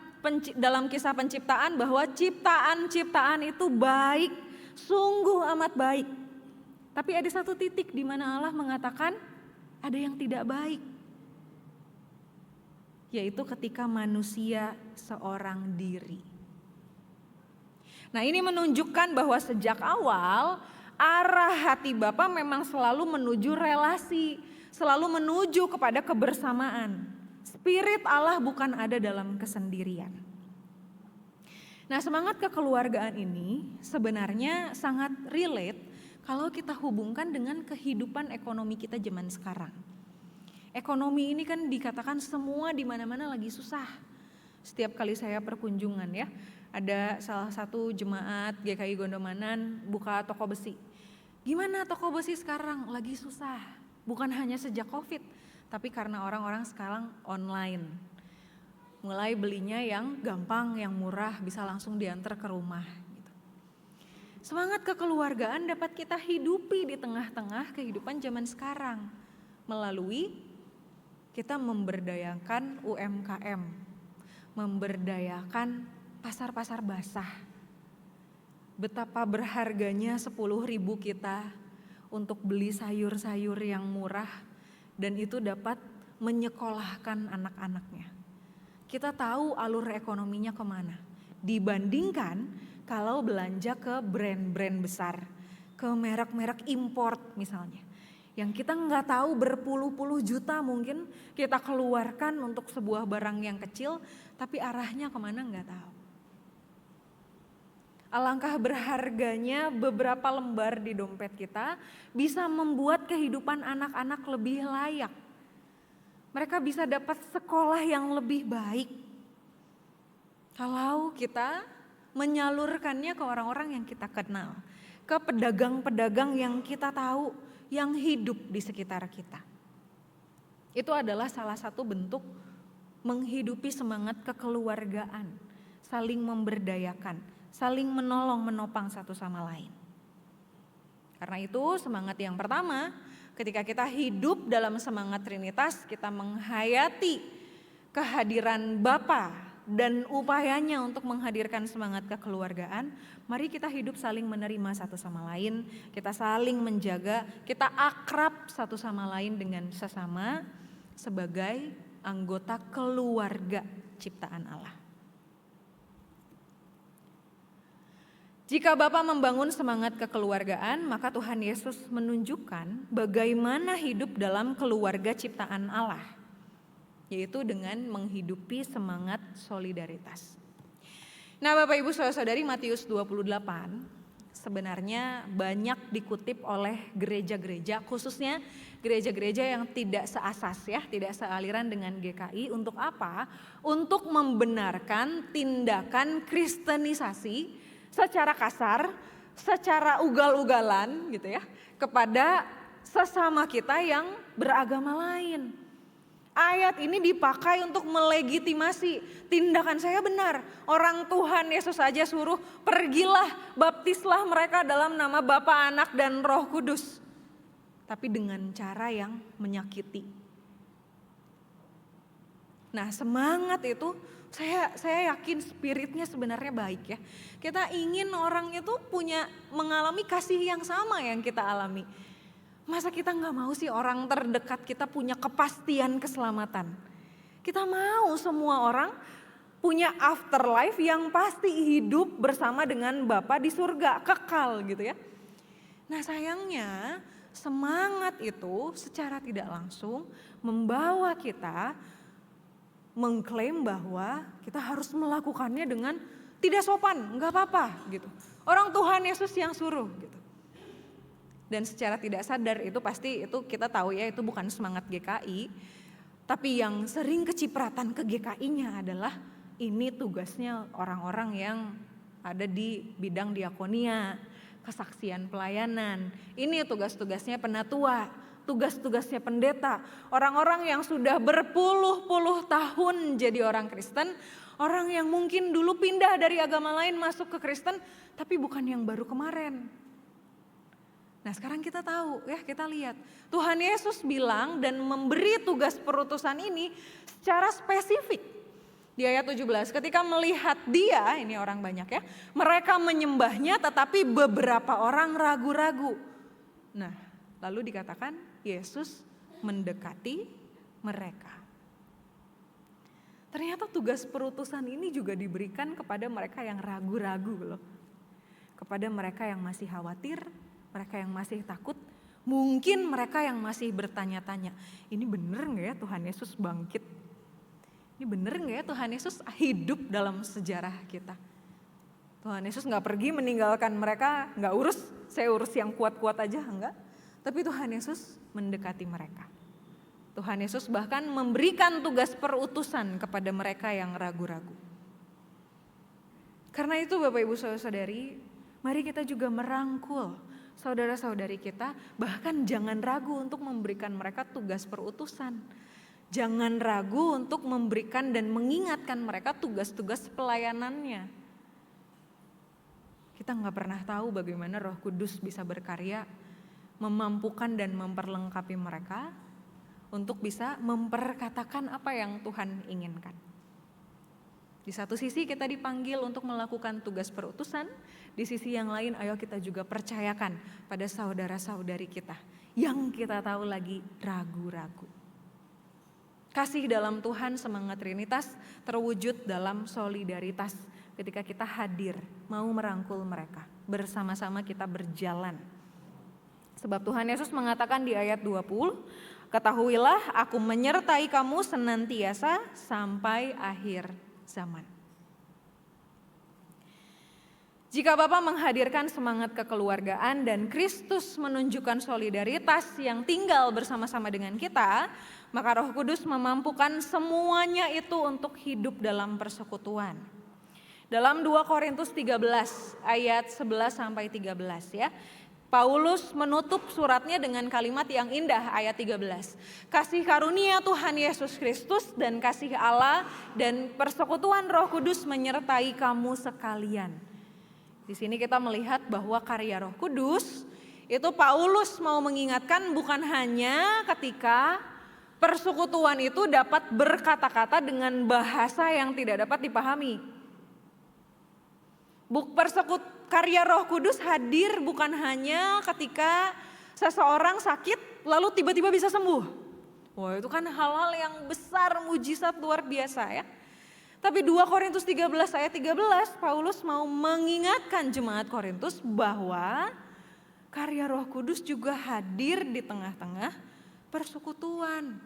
dalam kisah penciptaan bahwa ciptaan-ciptaan itu baik, sungguh amat baik. Tapi ada satu titik di mana Allah mengatakan ada yang tidak baik. Yaitu ketika manusia seorang diri. Nah, ini menunjukkan bahwa sejak awal arah hati Bapa memang selalu menuju relasi, selalu menuju kepada kebersamaan. Spirit Allah bukan ada dalam kesendirian. Nah, semangat kekeluargaan ini sebenarnya sangat relate kalau kita hubungkan dengan kehidupan ekonomi kita zaman sekarang. Ekonomi ini kan dikatakan semua di mana-mana lagi susah. Setiap kali saya perkunjungan ya, ada salah satu jemaat GKI Gondomanan buka toko besi. Gimana toko besi sekarang? Lagi susah. Bukan hanya sejak Covid, tapi karena orang-orang sekarang online. Mulai belinya yang gampang, yang murah, bisa langsung diantar ke rumah. Semangat kekeluargaan dapat kita hidupi di tengah-tengah kehidupan zaman sekarang melalui kita memberdayakan UMKM, memberdayakan pasar-pasar basah. Betapa berharganya 10.000 kita untuk beli sayur-sayur yang murah dan itu dapat menyekolahkan anak-anaknya. Kita tahu alur ekonominya kemana dibandingkan kalau belanja ke brand-brand besar, ke merek-merek import misalnya. Yang kita nggak tahu berpuluh-puluh juta mungkin kita keluarkan untuk sebuah barang yang kecil, tapi arahnya kemana nggak tahu. Alangkah berharganya beberapa lembar di dompet kita bisa membuat kehidupan anak-anak lebih layak. Mereka bisa dapat sekolah yang lebih baik. Kalau kita menyalurkannya ke orang-orang yang kita kenal, ke pedagang-pedagang yang kita tahu, yang hidup di sekitar kita. Itu adalah salah satu bentuk menghidupi semangat kekeluargaan, saling memberdayakan, saling menolong, menopang satu sama lain. Karena itu semangat yang pertama, ketika kita hidup dalam semangat Trinitas, kita menghayati kehadiran Bapa dan upayanya untuk menghadirkan semangat kekeluargaan, mari kita hidup saling menerima satu sama lain, kita saling menjaga, kita akrab satu sama lain dengan sesama sebagai anggota keluarga ciptaan Allah. Jika Bapa membangun semangat kekeluargaan, maka Tuhan Yesus menunjukkan bagaimana hidup dalam keluarga ciptaan Allah. Yaitu dengan menghidupi semangat solidaritas. Nah Bapak Ibu Saudara-saudari, Matius 28 sebenarnya banyak dikutip oleh gereja-gereja, khususnya gereja-gereja yang tidak seasas ya, tidak sealiran dengan GKI. Untuk apa? Untuk membenarkan tindakan kristenisasi secara kasar, secara ugal-ugalan gitu ya, kepada sesama kita yang beragama lain. Ayat ini dipakai untuk melegitimasi tindakan saya benar. Orang Tuhan Yesus saja suruh pergilah, baptislah mereka dalam nama Bapa, Anak, dan Roh Kudus. Tapi dengan cara yang menyakiti. Nah, semangat itu saya yakin spiritnya sebenarnya baik ya. Kita ingin orang itu mengalami kasih yang sama yang kita alami. Masa kita nggak mau sih orang terdekat kita punya kepastian keselamatan? Kita mau semua orang punya afterlife yang pasti hidup bersama dengan Bapa di surga, kekal gitu ya. Nah sayangnya semangat itu secara tidak langsung membawa kita mengklaim bahwa kita harus melakukannya dengan tidak sopan, nggak apa-apa gitu. Orang Tuhan Yesus yang suruh gitu. Dan secara tidak sadar itu pasti itu kita tahu ya itu bukan semangat GKI. Tapi yang sering kecipratan ke GKI-nya adalah ini tugasnya orang-orang yang ada di bidang diakonia, kesaksian pelayanan. Ini tugas-tugasnya penatua, tugas-tugasnya pendeta. Orang-orang yang sudah berpuluh-puluh tahun jadi orang Kristen. Orang yang mungkin dulu pindah dari agama lain masuk ke Kristen tapi bukan yang baru kemarin. Nah sekarang kita tahu ya, kita lihat Tuhan Yesus bilang dan memberi tugas perutusan ini secara spesifik. Di ayat 17 ketika melihat dia, ini orang banyak ya, mereka menyembahnya tetapi beberapa orang ragu-ragu. Nah lalu dikatakan Yesus mendekati mereka. Ternyata tugas perutusan ini juga diberikan kepada mereka yang ragu-ragu loh. Kepada mereka yang masih khawatir, mereka yang masih takut, mungkin mereka yang masih bertanya-tanya, ini bener gak ya Tuhan Yesus bangkit? Ini bener gak ya Tuhan Yesus hidup dalam sejarah kita? Tuhan Yesus gak pergi meninggalkan mereka, gak urus, saya urus yang kuat-kuat aja, enggak. Tapi Tuhan Yesus mendekati mereka. Tuhan Yesus bahkan memberikan tugas perutusan kepada mereka yang ragu-ragu. Karena itu Bapak Ibu Saudara-saudari, mari kita juga merangkul saudara-saudari kita, bahkan jangan ragu untuk memberikan mereka tugas perutusan. Jangan ragu untuk memberikan dan mengingatkan mereka tugas-tugas pelayanannya. Kita nggak pernah tahu bagaimana Roh Kudus bisa berkarya, memampukan dan memperlengkapi mereka untuk bisa memperkatakan apa yang Tuhan inginkan. Di satu sisi kita dipanggil untuk melakukan tugas perutusan, di sisi yang lain ayo kita juga percayakan pada saudara-saudari kita yang kita tahu lagi ragu-ragu. Kasih dalam Tuhan, semangat Trinitas terwujud dalam solidaritas ketika kita hadir, mau merangkul mereka, bersama-sama kita berjalan. Sebab Tuhan Yesus mengatakan di ayat 20, ketahuilah aku menyertai kamu senantiasa sampai akhir zaman. Jika Bapa menghadirkan semangat kekeluargaan dan Kristus menunjukkan solidaritas yang tinggal bersama-sama dengan kita, maka Roh Kudus memampukan semuanya itu untuk hidup dalam persekutuan. Dalam 2 Korintus 13 ayat 11 sampai 13 ya. Paulus menutup suratnya dengan kalimat yang indah ayat 13. Kasih karunia Tuhan Yesus Kristus dan kasih Allah dan persekutuan Roh Kudus menyertai kamu sekalian. Di sini kita melihat bahwa karya Roh Kudus itu Paulus mau mengingatkan bukan hanya ketika persekutuan itu dapat berkata-kata dengan bahasa yang tidak dapat dipahami. Karya Roh Kudus hadir bukan hanya ketika seseorang sakit lalu tiba-tiba bisa sembuh. Wah itu kan hal-hal yang besar, mujizat luar biasa ya. Tapi 2 Korintus 13 ayat 13 Paulus mau mengingatkan jemaat Korintus bahwa karya Roh Kudus juga hadir di tengah-tengah persekutuan.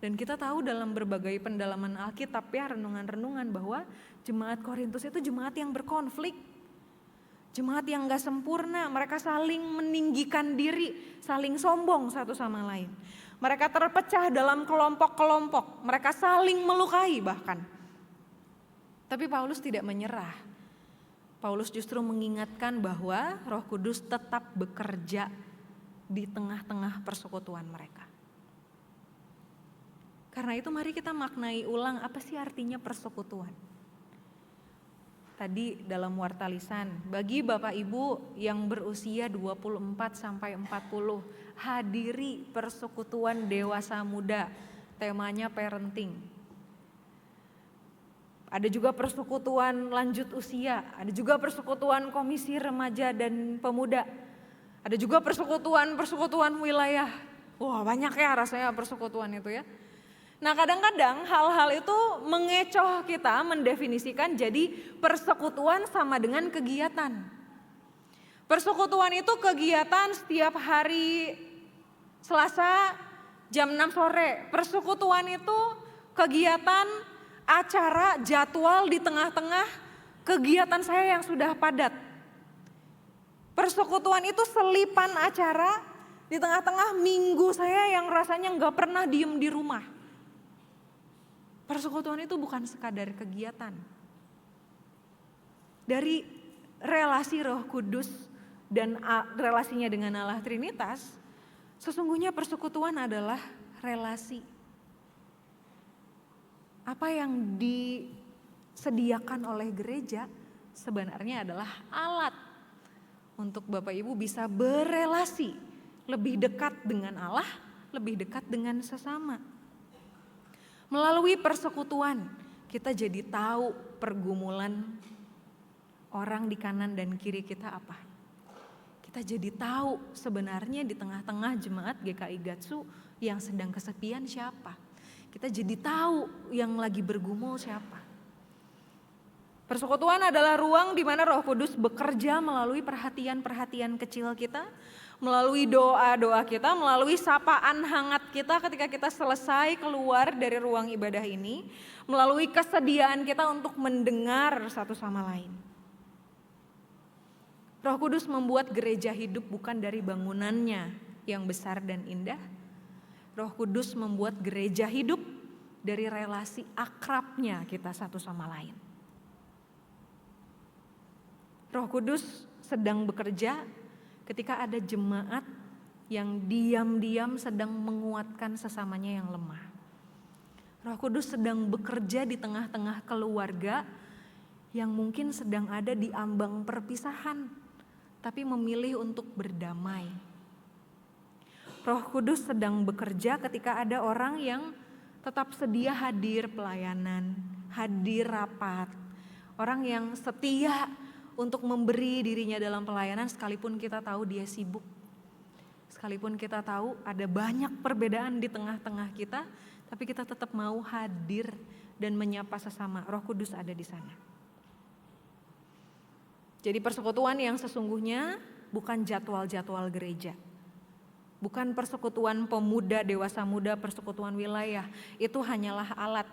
Dan kita tahu dalam berbagai pendalaman Alkitab ya, renungan-renungan bahwa jemaat Korintus itu jemaat yang berkonflik. Jemaat yang gak sempurna, mereka saling meninggikan diri, saling sombong satu sama lain. Mereka terpecah dalam kelompok-kelompok, mereka saling melukai bahkan. Tapi Paulus tidak menyerah. Paulus justru mengingatkan bahwa Roh Kudus tetap bekerja di tengah-tengah persekutuan mereka. Karena itu mari kita maknai ulang apa sih artinya persekutuan. Tadi dalam warta lisan, bagi Bapak Ibu yang berusia 24 sampai 40, hadiri persekutuan dewasa muda, temanya parenting. Ada juga persekutuan lanjut usia, ada juga persekutuan komisi remaja dan pemuda. Ada juga persekutuan wilayah. Wah, banyak ya rasanya persekutuan itu ya. Nah, kadang-kadang hal-hal itu mengecoh kita mendefinisikan jadi persekutuan sama dengan kegiatan. Persekutuan itu kegiatan setiap hari Selasa jam 6 sore. Persekutuan itu kegiatan, acara, jadwal di tengah-tengah kegiatan saya yang sudah padat. Persekutuan itu selipan acara di tengah-tengah minggu saya yang rasanya gak pernah diem di rumah. Persekutuan itu bukan sekadar kegiatan. Dari relasi Roh Kudus dan relasinya dengan Allah Trinitas, sesungguhnya persekutuan adalah relasi. Apa yang disediakan oleh gereja sebenarnya adalah alat untuk Bapak Ibu bisa berelasi lebih dekat dengan Allah, lebih dekat dengan sesama. Melalui persekutuan kita jadi tahu pergumulan orang di kanan dan kiri kita apa. Kita jadi tahu sebenarnya di tengah-tengah jemaat GKI Gatsu yang sedang kesepian siapa. Kita jadi tahu yang lagi bergumul siapa. Persekutuan adalah ruang di mana Roh Kudus bekerja melalui perhatian-perhatian kecil kita, melalui doa-doa kita, melalui sapaan hangat kita ketika kita selesai keluar dari ruang ibadah ini, melalui kesediaan kita untuk mendengar satu sama lain. Roh Kudus membuat gereja hidup bukan dari bangunannya yang besar dan indah. Roh Kudus membuat gereja hidup dari relasi akrabnya kita satu sama lain. Roh Kudus sedang bekerja ketika ada jemaat yang diam-diam sedang menguatkan sesamanya yang lemah. Roh Kudus sedang bekerja di tengah-tengah keluarga yang mungkin sedang ada di ambang perpisahan, tapi memilih untuk berdamai. Roh Kudus sedang bekerja ketika ada orang yang tetap sedia hadir pelayanan, hadir rapat. Orang yang setia untuk memberi dirinya dalam pelayanan sekalipun kita tahu dia sibuk. Sekalipun kita tahu ada banyak perbedaan di tengah-tengah kita, tapi kita tetap mau hadir dan menyapa sesama. Roh Kudus ada di sana. Jadi persekutuan yang sesungguhnya bukan jadwal-jadwal gereja. Bukan persekutuan pemuda, dewasa muda, persekutuan wilayah. Itu hanyalah alat.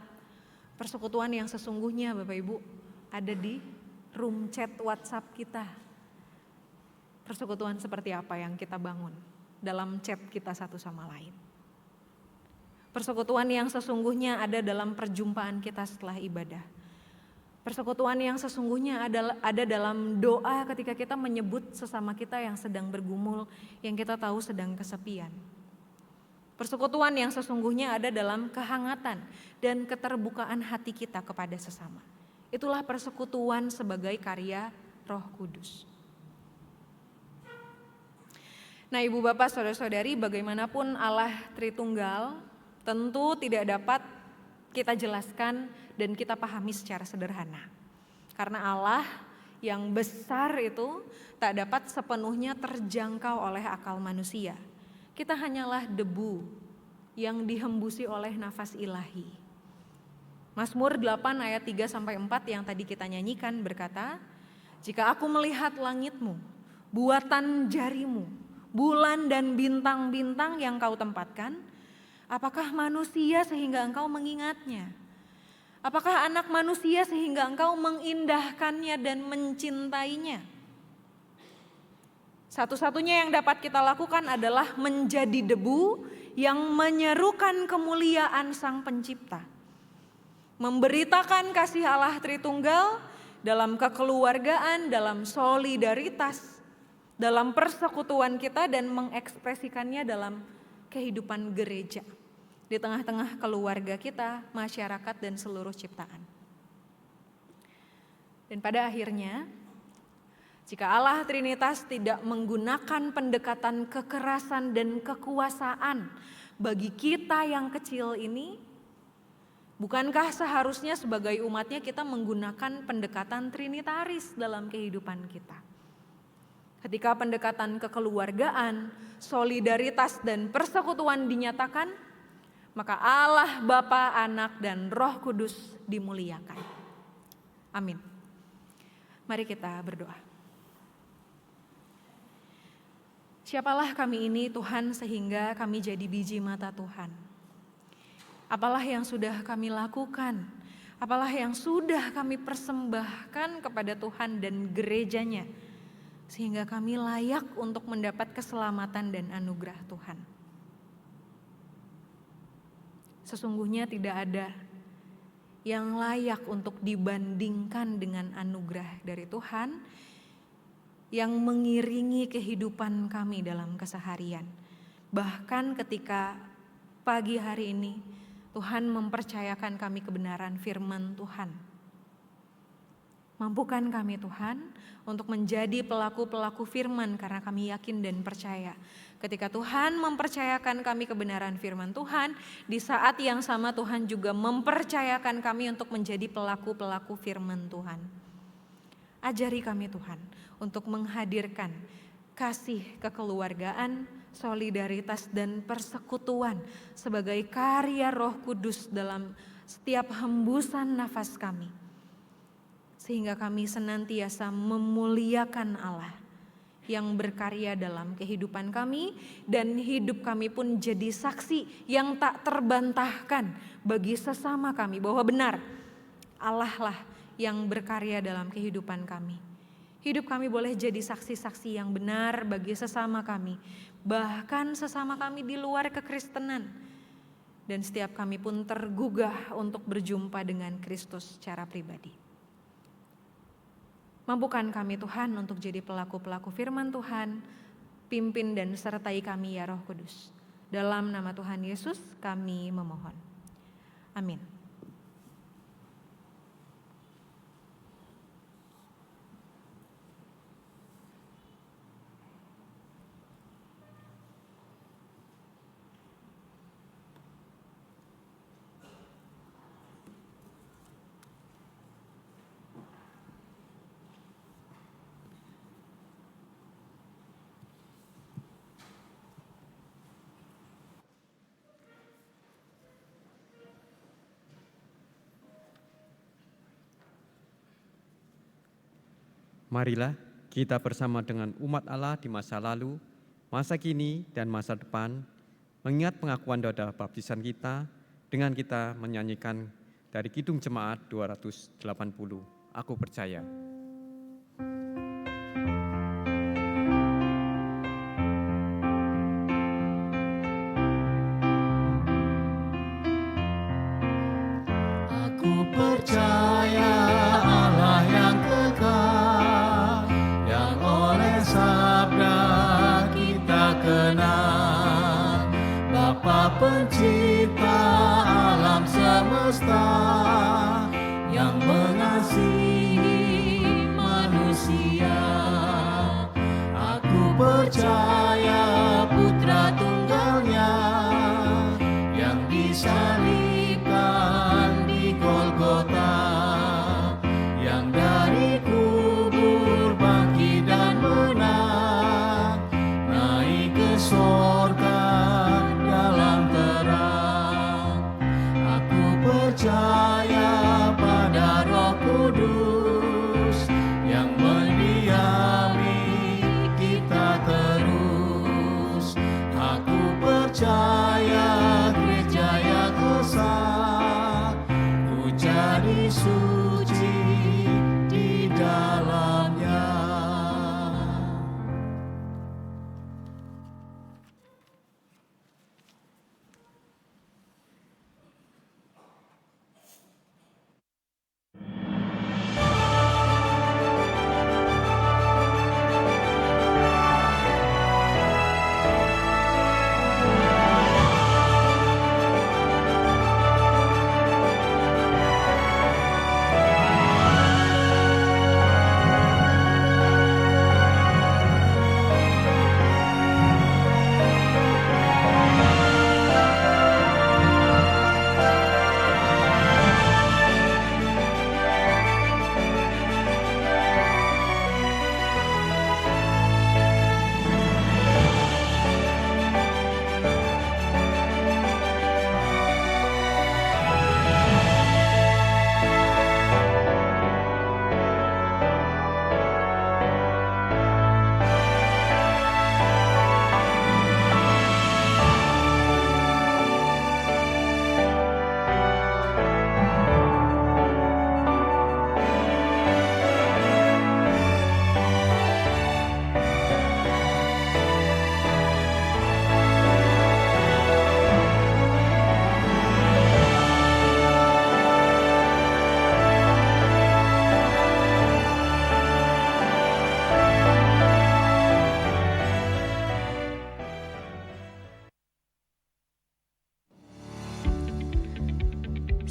Persekutuan yang sesungguhnya Bapak Ibu ada di room chat WhatsApp kita. Persekutuan seperti apa yang kita bangun dalam chat kita satu sama lain. Persekutuan yang sesungguhnya ada dalam perjumpaan kita setelah ibadah. Persekutuan yang sesungguhnya ada dalam doa ketika kita menyebut sesama kita yang sedang bergumul, yang kita tahu sedang kesepian. Persekutuan yang sesungguhnya ada dalam kehangatan dan keterbukaan hati kita kepada sesama. Itulah persekutuan sebagai karya Roh Kudus. Nah, Ibu Bapak, Saudara-saudari, bagaimanapun Allah Tritunggal tentu tidak dapat kita jelaskan dan kita pahami secara sederhana. Karena Allah yang besar itu tak dapat sepenuhnya terjangkau oleh akal manusia. Kita hanyalah debu yang dihembusi oleh nafas ilahi. Mazmur 8 ayat 3-4 yang tadi kita nyanyikan berkata, "Jika aku melihat langitmu, buatan jarimu, bulan dan bintang-bintang yang kau tempatkan, apakah manusia sehingga engkau mengingatnya? Apakah anak manusia sehingga engkau mengindahkannya dan mencintainya?" Satu-satunya yang dapat kita lakukan adalah menjadi debu yang menyerukan kemuliaan Sang Pencipta. Memberitakan kasih Allah Tritunggal dalam kekeluargaan, dalam solidaritas, dalam persekutuan kita, dan mengekspresikannya dalam kehidupan gereja. Di tengah-tengah keluarga kita, masyarakat, dan seluruh ciptaan. Dan pada akhirnya, jika Allah Trinitas tidak menggunakan pendekatan kekerasan dan kekuasaan bagi kita yang kecil ini, bukankah seharusnya sebagai umatnya kita menggunakan pendekatan trinitaris dalam kehidupan kita? Ketika pendekatan kekeluargaan, solidaritas, dan persekutuan dinyatakan, maka Allah, Bapa, Anak, dan Roh Kudus dimuliakan. Amin. Mari kita berdoa. Siapalah kami ini Tuhan sehingga kami jadi biji mata Tuhan? Apalah yang sudah kami lakukan? Apalah yang sudah kami persembahkan kepada Tuhan dan gerejanya sehingga kami layak untuk mendapat keselamatan dan anugerah Tuhan? Sesungguhnya tidak ada yang layak untuk dibandingkan dengan anugerah dari Tuhan yang mengiringi kehidupan kami dalam keseharian. Bahkan ketika pagi hari ini Tuhan mempercayakan kami kebenaran firman Tuhan. Mampukan kami Tuhan untuk menjadi pelaku-pelaku firman karena kami yakin dan percaya. Ketika Tuhan mempercayakan kami kebenaran firman Tuhan, di saat yang sama Tuhan juga mempercayakan kami untuk menjadi pelaku-pelaku firman Tuhan. Ajari kami Tuhan untuk menghadirkan kasih kekeluargaan, solidaritas, dan persekutuan sebagai karya Roh Kudus dalam setiap hembusan nafas kami. Sehingga kami senantiasa memuliakan Allah yang berkarya dalam kehidupan kami, dan hidup kami pun jadi saksi yang tak terbantahkan bagi sesama kami bahwa benar Allah lah yang berkarya dalam kehidupan kami. Hidup kami boleh jadi saksi-saksi yang benar bagi sesama kami, bahkan sesama kami di luar kekristenan. Dan setiap kami pun tergugah untuk berjumpa dengan Kristus secara pribadi. Mampukan kami Tuhan untuk jadi pelaku-pelaku firman Tuhan, pimpin dan sertai kami ya Roh Kudus. Dalam nama Tuhan Yesus kami memohon. Amin. Marilah kita bersama dengan umat Allah di masa lalu, masa kini, dan masa depan, mengingat pengakuan doa baptisan kita dengan kita menyanyikan dari Kidung Jemaat 280, Aku Percaya. Aku percaya Allah yang kekal, yang oleh sabda kita kenal, Bapa Pencipta alam semesta, yang mengasihi manusia. Aku percaya Putra Tunggalnya yang disalibkan di Golgota, yang dari kubur bangkit dan menang, naik ke sorga dalam terang. Aku percaya pada Roh Kudus yang mendiami kita terus,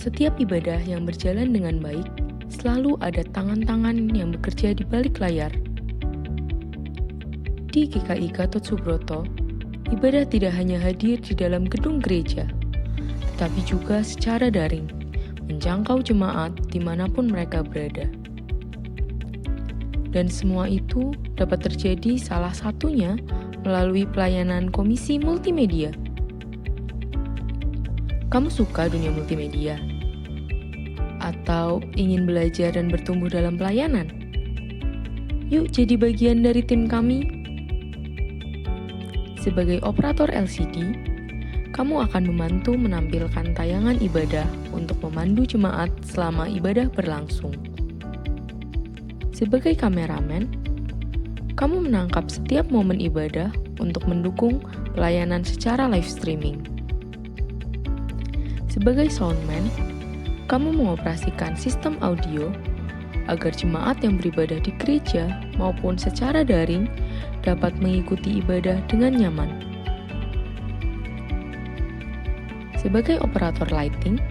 setiap ibadah yang berjalan dengan baik, selalu ada tangan-tangan yang bekerja di balik layar. Di GKI Gatot Subroto, ibadah tidak hanya hadir di dalam gedung gereja, tetapi juga secara daring, menjangkau jemaat dimanapun mereka berada. Dan semua itu dapat terjadi salah satunya melalui pelayanan Komisi Multimedia. Kamu suka dunia multimedia? Atau ingin belajar dan bertumbuh dalam pelayanan? Yuk jadi bagian dari tim kami. Sebagai operator LCD, kamu akan membantu menampilkan tayangan ibadah untuk memandu jemaat selama ibadah berlangsung. Sebagai kameramen, kamu menangkap setiap momen ibadah untuk mendukung pelayanan secara live streaming. Sebagai soundman, kamu mengoperasikan sistem audio agar jemaat yang beribadah di gereja maupun secara daring dapat mengikuti ibadah dengan nyaman. Sebagai operator lighting,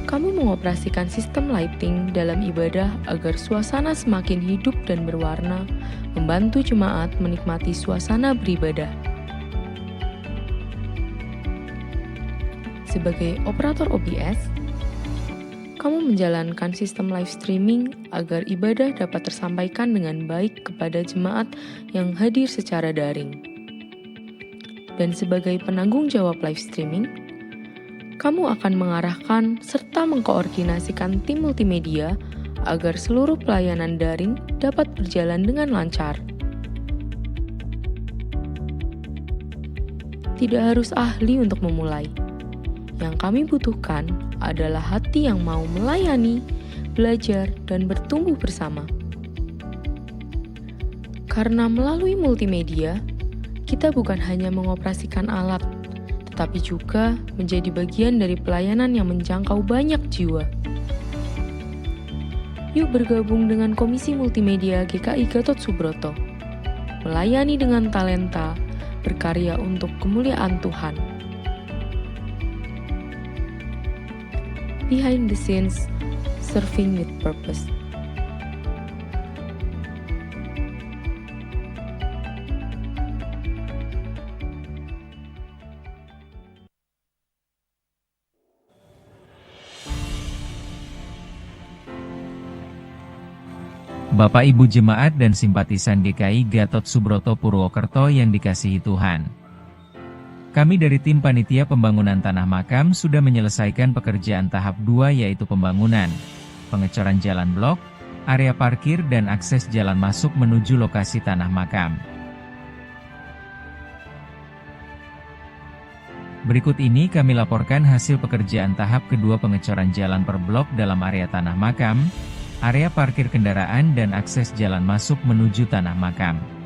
kamu mengoperasikan sistem lighting dalam ibadah agar suasana semakin hidup dan berwarna, membantu jemaat menikmati suasana beribadah. Sebagai operator OBS, kamu menjalankan sistem live streaming agar ibadah dapat tersampaikan dengan baik kepada jemaat yang hadir secara daring. Dan sebagai penanggung jawab live streaming, kamu akan mengarahkan serta mengkoordinasikan tim multimedia agar seluruh pelayanan daring dapat berjalan dengan lancar. Tidak harus ahli untuk memulai. Yang kami butuhkan adalah hati yang mau melayani, belajar, dan bertumbuh bersama. Karena melalui multimedia, kita bukan hanya mengoperasikan alat, tetapi juga menjadi bagian dari pelayanan yang menjangkau banyak jiwa. Yuk bergabung dengan Komisi Multimedia GKI Gatot Subroto, melayani dengan talenta, berkarya untuk kemuliaan Tuhan. Behind the scenes, serving with purpose. Bapak Ibu Jemaat dan simpatisan GKI Gatot Subroto Purwokerto yang dikasihi Tuhan. Kami dari tim Panitia Pembangunan Tanah Makam sudah menyelesaikan pekerjaan tahap 2 yaitu pembangunan, pengecoran jalan blok, area parkir dan akses jalan masuk menuju lokasi Tanah Makam. Berikut ini kami laporkan hasil pekerjaan tahap kedua pengecoran jalan per blok dalam area Tanah Makam, area parkir kendaraan dan akses jalan masuk menuju Tanah Makam.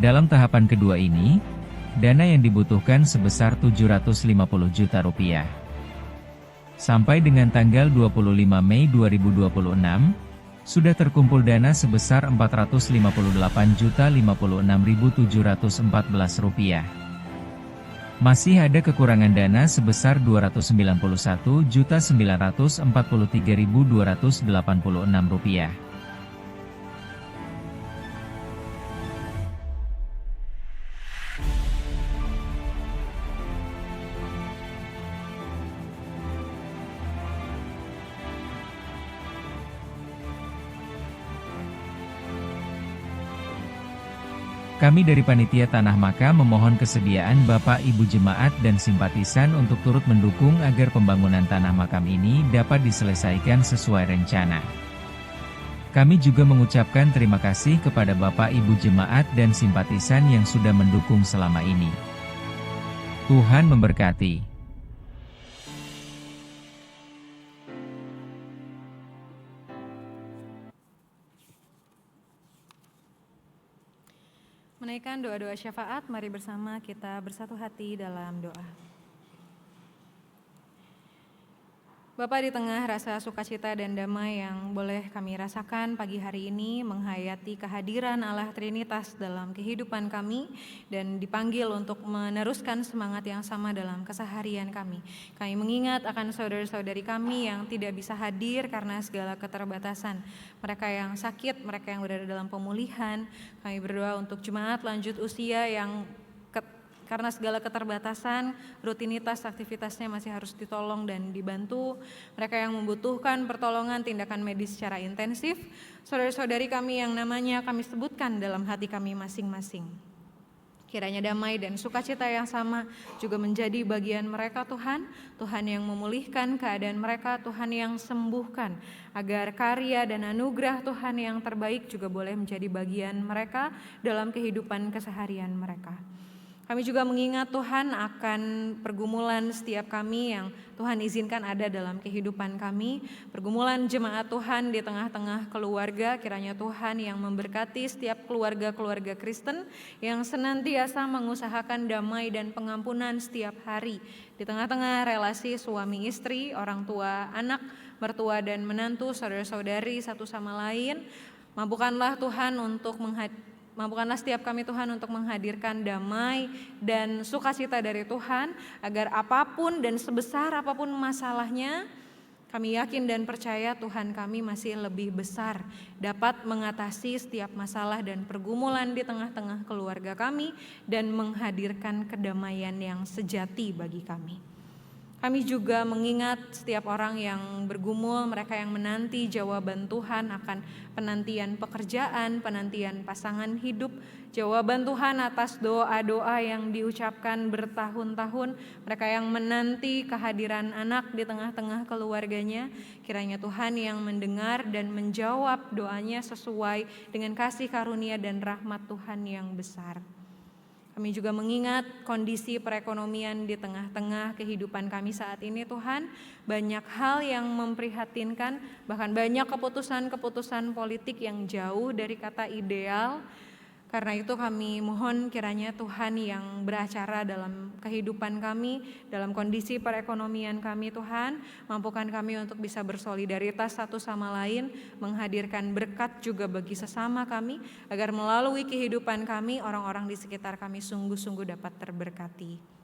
Dalam tahapan kedua ini, dana yang dibutuhkan sebesar Rp750 juta. Sampai dengan tanggal 25 Mei 2026, sudah terkumpul dana sebesar Rp458.056.714. Masih ada kekurangan dana sebesar Rp291.943.286. Kami dari Panitia Tanah Makam memohon kesediaan Bapak Ibu Jemaat dan simpatisan untuk turut mendukung agar pembangunan Tanah Makam ini dapat diselesaikan sesuai rencana. Kami juga mengucapkan terima kasih kepada Bapak Ibu Jemaat dan simpatisan yang sudah mendukung selama ini. Tuhan memberkati. Menaikkan doa-doa syafaat, mari bersama kita bersatu hati dalam doa. Bapa, di tengah rasa sukacita dan damai yang boleh kami rasakan pagi hari ini, menghayati kehadiran Allah Trinitas dalam kehidupan kami dan dipanggil untuk meneruskan semangat yang sama dalam keseharian kami. Kami mengingat akan saudara-saudari kami yang tidak bisa hadir karena segala keterbatasan. Mereka yang sakit, mereka yang berada dalam pemulihan. Kami berdoa untuk jemaat lanjut usia yang karena segala keterbatasan, rutinitas aktivitasnya masih harus ditolong dan dibantu. Mereka yang membutuhkan pertolongan tindakan medis secara intensif, saudara-saudari kami yang namanya kami sebutkan dalam hati kami masing-masing. Kiranya damai dan sukacita yang sama juga menjadi bagian mereka Tuhan. Tuhan yang memulihkan keadaan mereka, Tuhan yang sembuhkan. Agar karya dan anugerah Tuhan yang terbaik juga boleh menjadi bagian mereka dalam kehidupan keseharian mereka. Kami juga mengingat Tuhan akan pergumulan setiap kami yang Tuhan izinkan ada dalam kehidupan kami. Pergumulan jemaat Tuhan di tengah-tengah keluarga, kiranya Tuhan yang memberkati setiap keluarga-keluarga Kristen yang senantiasa mengusahakan damai dan pengampunan setiap hari. Di tengah-tengah relasi suami istri, orang tua, anak, mertua dan menantu, saudara-saudari satu sama lain, mampukanlah Tuhan untuk Mampukanlah setiap kami Tuhan untuk menghadirkan damai dan sukacita dari Tuhan, agar apapun dan sebesar apapun masalahnya, kami yakin dan percaya Tuhan kami masih lebih besar, dapat mengatasi setiap masalah dan pergumulan di tengah-tengah keluarga kami dan menghadirkan kedamaian yang sejati bagi kami. Kami juga mengingat setiap orang yang bergumul, mereka yang menanti jawaban Tuhan akan penantian pekerjaan, penantian pasangan hidup, jawaban Tuhan atas doa-doa yang diucapkan bertahun-tahun, mereka yang menanti kehadiran anak di tengah-tengah keluarganya, kiranya Tuhan yang mendengar dan menjawab doanya sesuai dengan kasih karunia dan rahmat Tuhan yang besar. Kami juga mengingat kondisi perekonomian di tengah-tengah kehidupan kami saat ini Tuhan. Banyak hal yang memprihatinkan, bahkan banyak keputusan-keputusan politik yang jauh dari kata ideal. Karena itu kami mohon kiranya Tuhan yang beracara dalam kehidupan kami, dalam kondisi perekonomian kami Tuhan, mampukan kami untuk bisa bersolidaritas satu sama lain, menghadirkan berkat juga bagi sesama kami, agar melalui kehidupan kami, orang-orang di sekitar kami sungguh-sungguh dapat terberkati.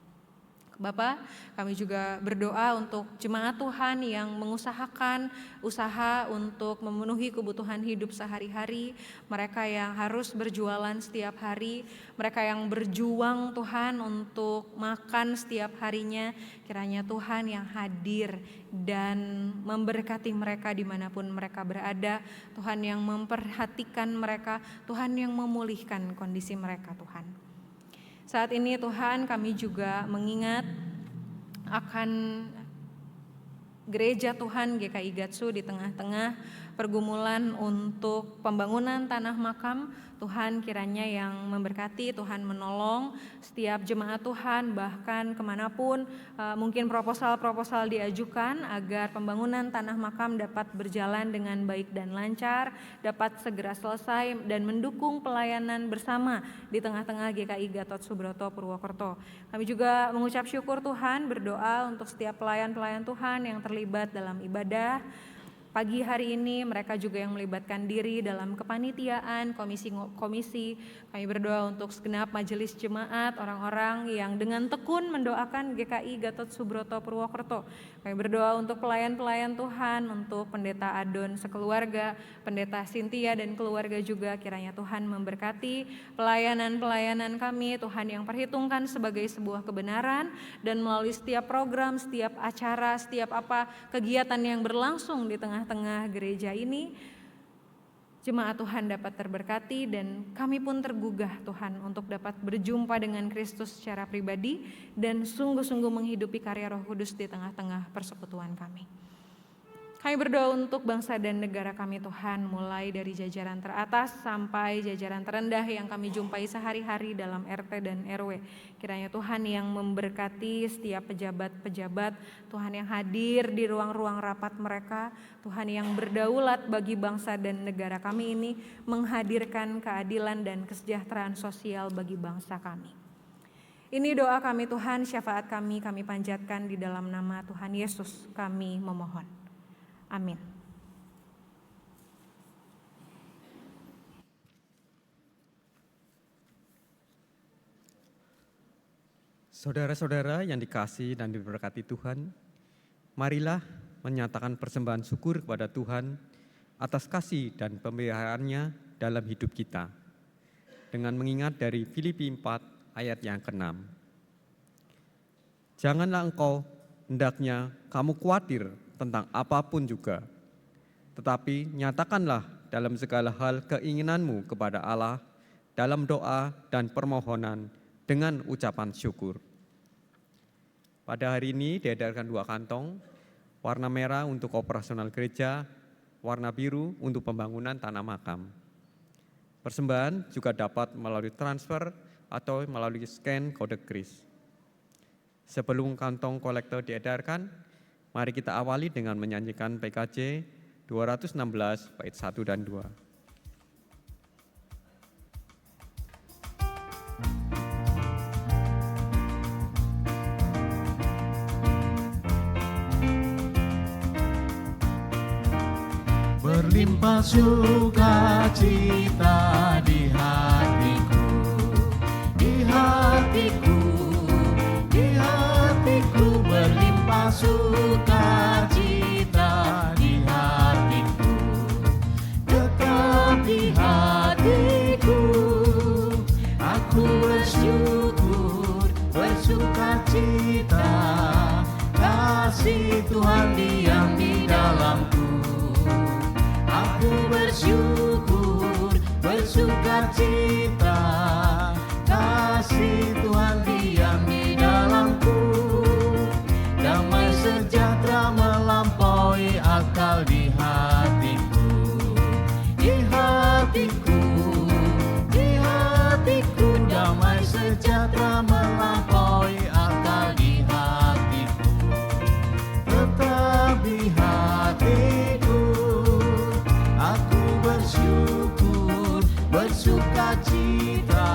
Bapak, kami juga berdoa untuk jemaat Tuhan yang mengusahakan usaha untuk memenuhi kebutuhan hidup sehari-hari, mereka yang harus berjualan setiap hari, mereka yang berjuang Tuhan untuk makan setiap harinya, kiranya Tuhan yang hadir dan memberkati mereka dimanapun mereka berada, Tuhan yang memperhatikan mereka, Tuhan yang memulihkan kondisi mereka Tuhan. Saat ini Tuhan kami juga mengingat akan gereja Tuhan GKI Gatsu di tengah-tengah pergumulan untuk pembangunan tanah makam. Tuhan kiranya yang memberkati, Tuhan menolong setiap jemaat Tuhan, bahkan kemanapun mungkin proposal-proposal diajukan agar pembangunan tanah makam dapat berjalan dengan baik dan lancar, dapat segera selesai dan mendukung pelayanan bersama di tengah-tengah GKI Gatot Subroto Purwokerto. Kami juga mengucap syukur Tuhan, berdoa untuk setiap pelayan-pelayan Tuhan yang terlibat dalam ibadah. Pagi hari ini mereka juga yang melibatkan diri dalam kepanitiaan, komisi. Kami berdoa untuk segenap majelis jemaat, orang-orang yang dengan tekun mendoakan GKI Gatot Subroto Purwokerto. Kami berdoa untuk pelayan-pelayan Tuhan, untuk Pendeta Adon sekeluarga, Pendeta Cynthia dan keluarga juga, kiranya Tuhan memberkati pelayanan-pelayanan kami, Tuhan yang perhitungkan sebagai sebuah kebenaran, dan melalui setiap program, setiap acara, setiap kegiatan yang berlangsung di tengah gereja ini, jemaat Tuhan dapat terberkati dan kami pun tergugah Tuhan untuk dapat berjumpa dengan Kristus secara pribadi dan sungguh-sungguh menghidupi karya Roh Kudus di tengah-tengah persekutuan kami. Kami berdoa untuk bangsa dan negara kami Tuhan, mulai dari jajaran teratas sampai jajaran terendah yang kami jumpai sehari-hari dalam RT dan RW. Kiranya Tuhan yang memberkati setiap pejabat-pejabat, Tuhan yang hadir di ruang-ruang rapat mereka, Tuhan yang berdaulat bagi bangsa dan negara kami ini, menghadirkan keadilan dan kesejahteraan sosial bagi bangsa kami. Ini doa kami Tuhan, syafaat kami panjatkan di dalam nama Tuhan Yesus kami memohon. Amin. Saudara-saudara yang dikasihi dan diberkati Tuhan, marilah menyatakan persembahan syukur kepada Tuhan atas kasih dan pemeliharaannya dalam hidup kita, dengan mengingat dari Filipi 4 ayat yang ke-6. Janganlah engkau hendaknya kamu khawatir tentang apapun juga, tetapi nyatakanlah dalam segala hal keinginanmu kepada Allah dalam doa dan permohonan dengan ucapan syukur. Pada hari ini diedarkan 2 kantong, warna merah untuk operasional gereja, warna biru untuk pembangunan tanah makam. Persembahan juga dapat melalui transfer atau melalui scan kode kris. Sebelum kantong kolektor diedarkan, mari kita awali dengan menyanyikan PKJ 216 bait 1 dan 2. Berlimpah sukacita di hatiku, di hatiku, di hatiku, berlimpah sukacita di hatiku, tetap di hatiku, aku bersyukur, bersukacita, kasih Tuhan diam di dalamku. Aku bersyukur, bersukacita, kasih Tuhan diam di dalamku. Damai sejahtera melampaui akal di hatiku, di hatiku, di hatiku. Damai sejahtera melampaui akal di hatiku, tetap di hatiku. Aku bersyukur, bersukacita,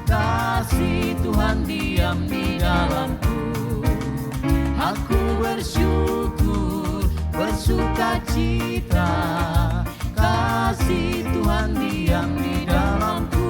kasih Tuhan diam di dalamku. Aku bersyukur, bersukacita, kasih Tuhan diam di dalamku.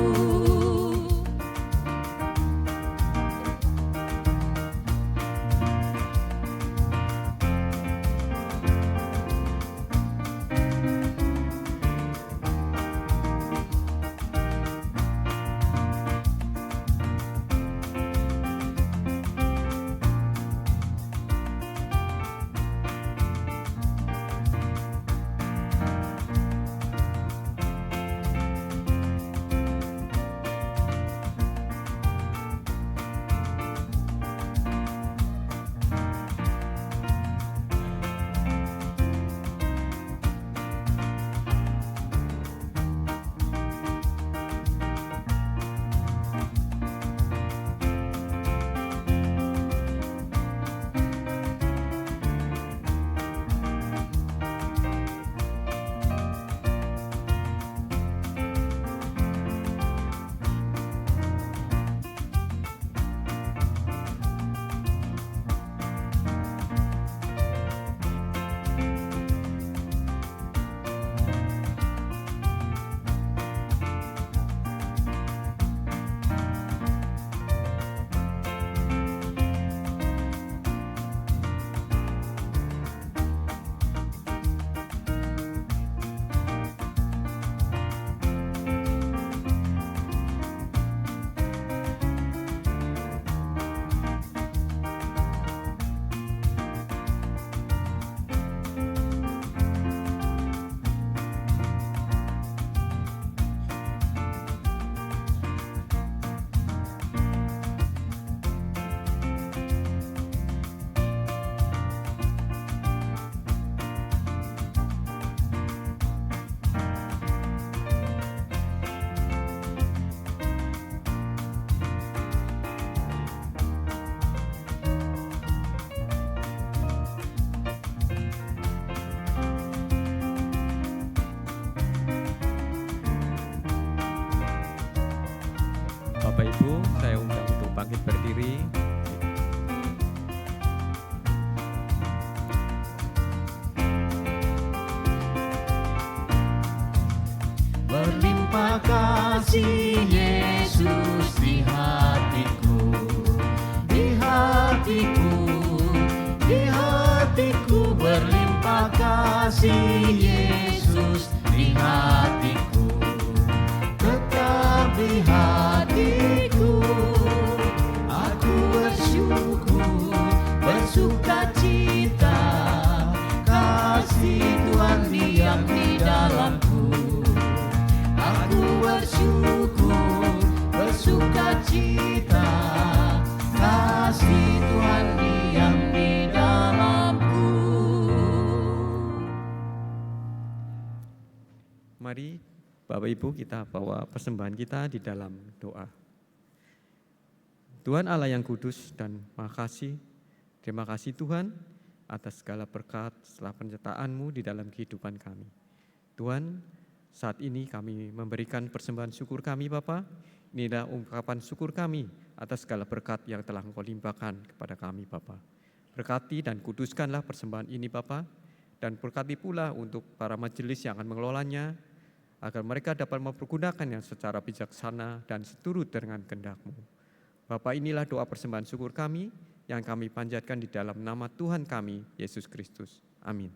Pamit berdiri. Berlimpah kasih Yesus di hatiku, di hatiku, di hatiku. Berlimpah kasih Yesus di hatiku, tetap di hatiku. Aku bersyukur, bersukacita, kasih Tuhan diam di dalamku. Aku bersyukur, bersukacita, kasih Tuhan diam di dalamku. Mari Bapak Ibu kita bawa persembahan kita di dalam doa. Tuhan Allah yang kudus dan makasih, terima kasih Tuhan atas segala berkat setelah penyertaan-Mu di dalam kehidupan kami. Tuhan, saat ini kami memberikan persembahan syukur kami Bapa. Inilah ungkapan syukur kami atas segala berkat yang telah Engkau limpahkan kepada kami Bapa. Berkati dan kuduskanlah persembahan ini Bapa, dan berkati pula untuk para majelis yang akan mengelolanya, agar mereka dapat mempergunakannya secara bijaksana dan seturut dengan kehendak-Mu. Bapa, inilah doa persembahan syukur kami yang kami panjatkan di dalam nama Tuhan kami, Yesus Kristus. Amin.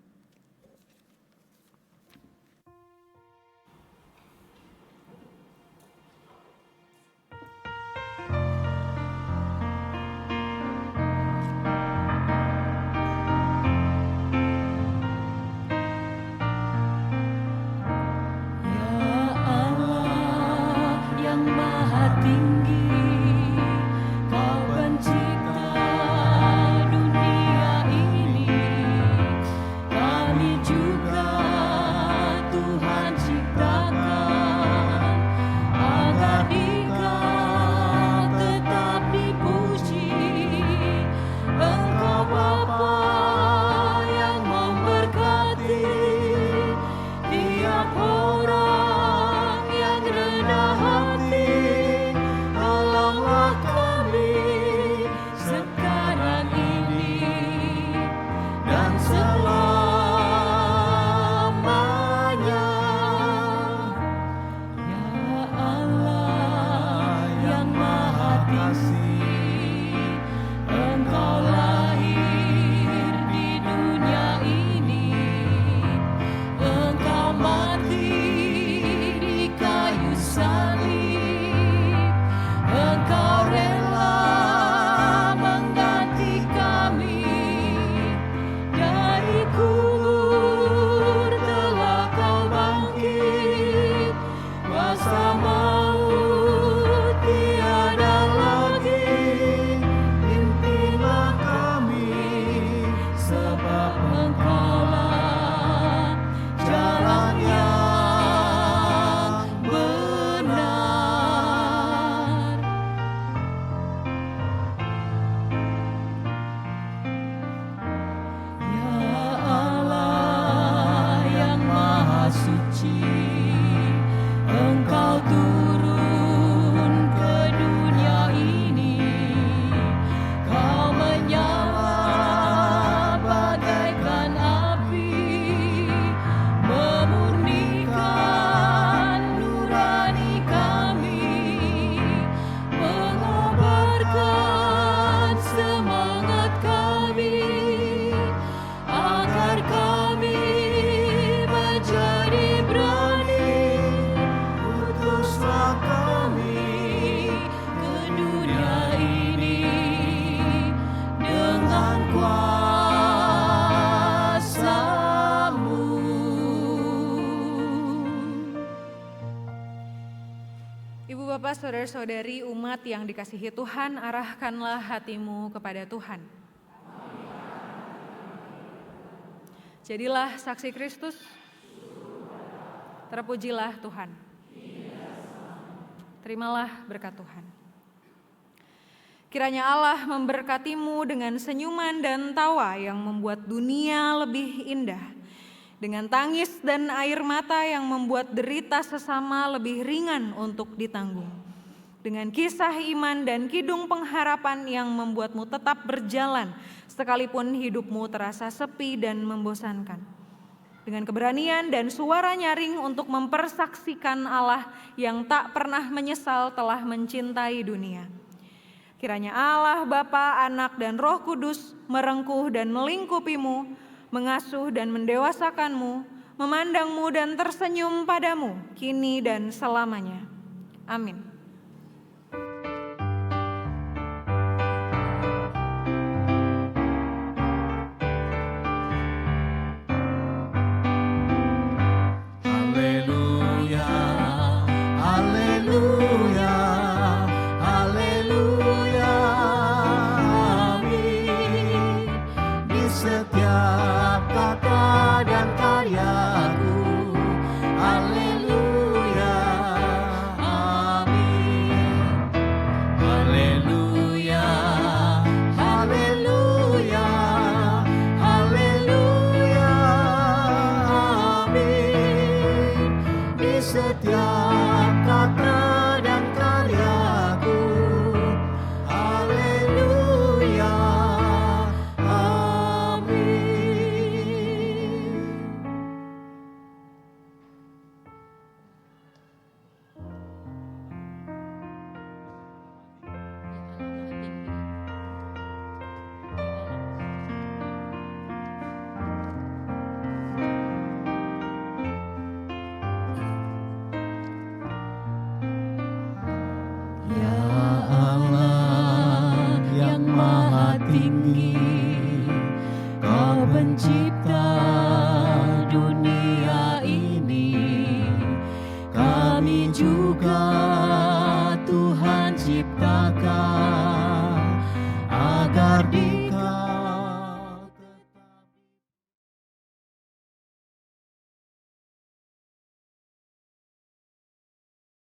Bapak, saudara-saudari umat yang dikasihi Tuhan, arahkanlah hatimu kepada Tuhan. Jadilah saksi Kristus, terpujilah Tuhan. Terimalah berkat Tuhan. Kiranya Allah memberkatimu dengan senyuman dan tawa yang membuat dunia lebih indah, dengan tangis dan air mata yang membuat derita sesama lebih ringan untuk ditanggung. dengan kisah iman dan kidung pengharapan yang membuatmu tetap berjalan sekalipun hidupmu terasa sepi dan membosankan. Dengan keberanian dan suara nyaring untuk mempersaksikan Allah yang tak pernah menyesal telah mencintai dunia. Kiranya Allah, Bapa, Anak, dan Roh Kudus merengkuh dan melingkupimu, mengasuh dan mendewasakanmu, memandangmu dan tersenyum padamu, kini dan selamanya. Amin. Haleluya, haleluya, haleluya, amin. Di setiap kata dan karyaku, haleluya, amin. Haleluya, haleluya, haleluya, amin. Di setiap kata dan karyaku, haleluya, amin. Ya Allah yang maha tinggi, Kau pencipta dunia ini. Kami juga Tuhan ciptakan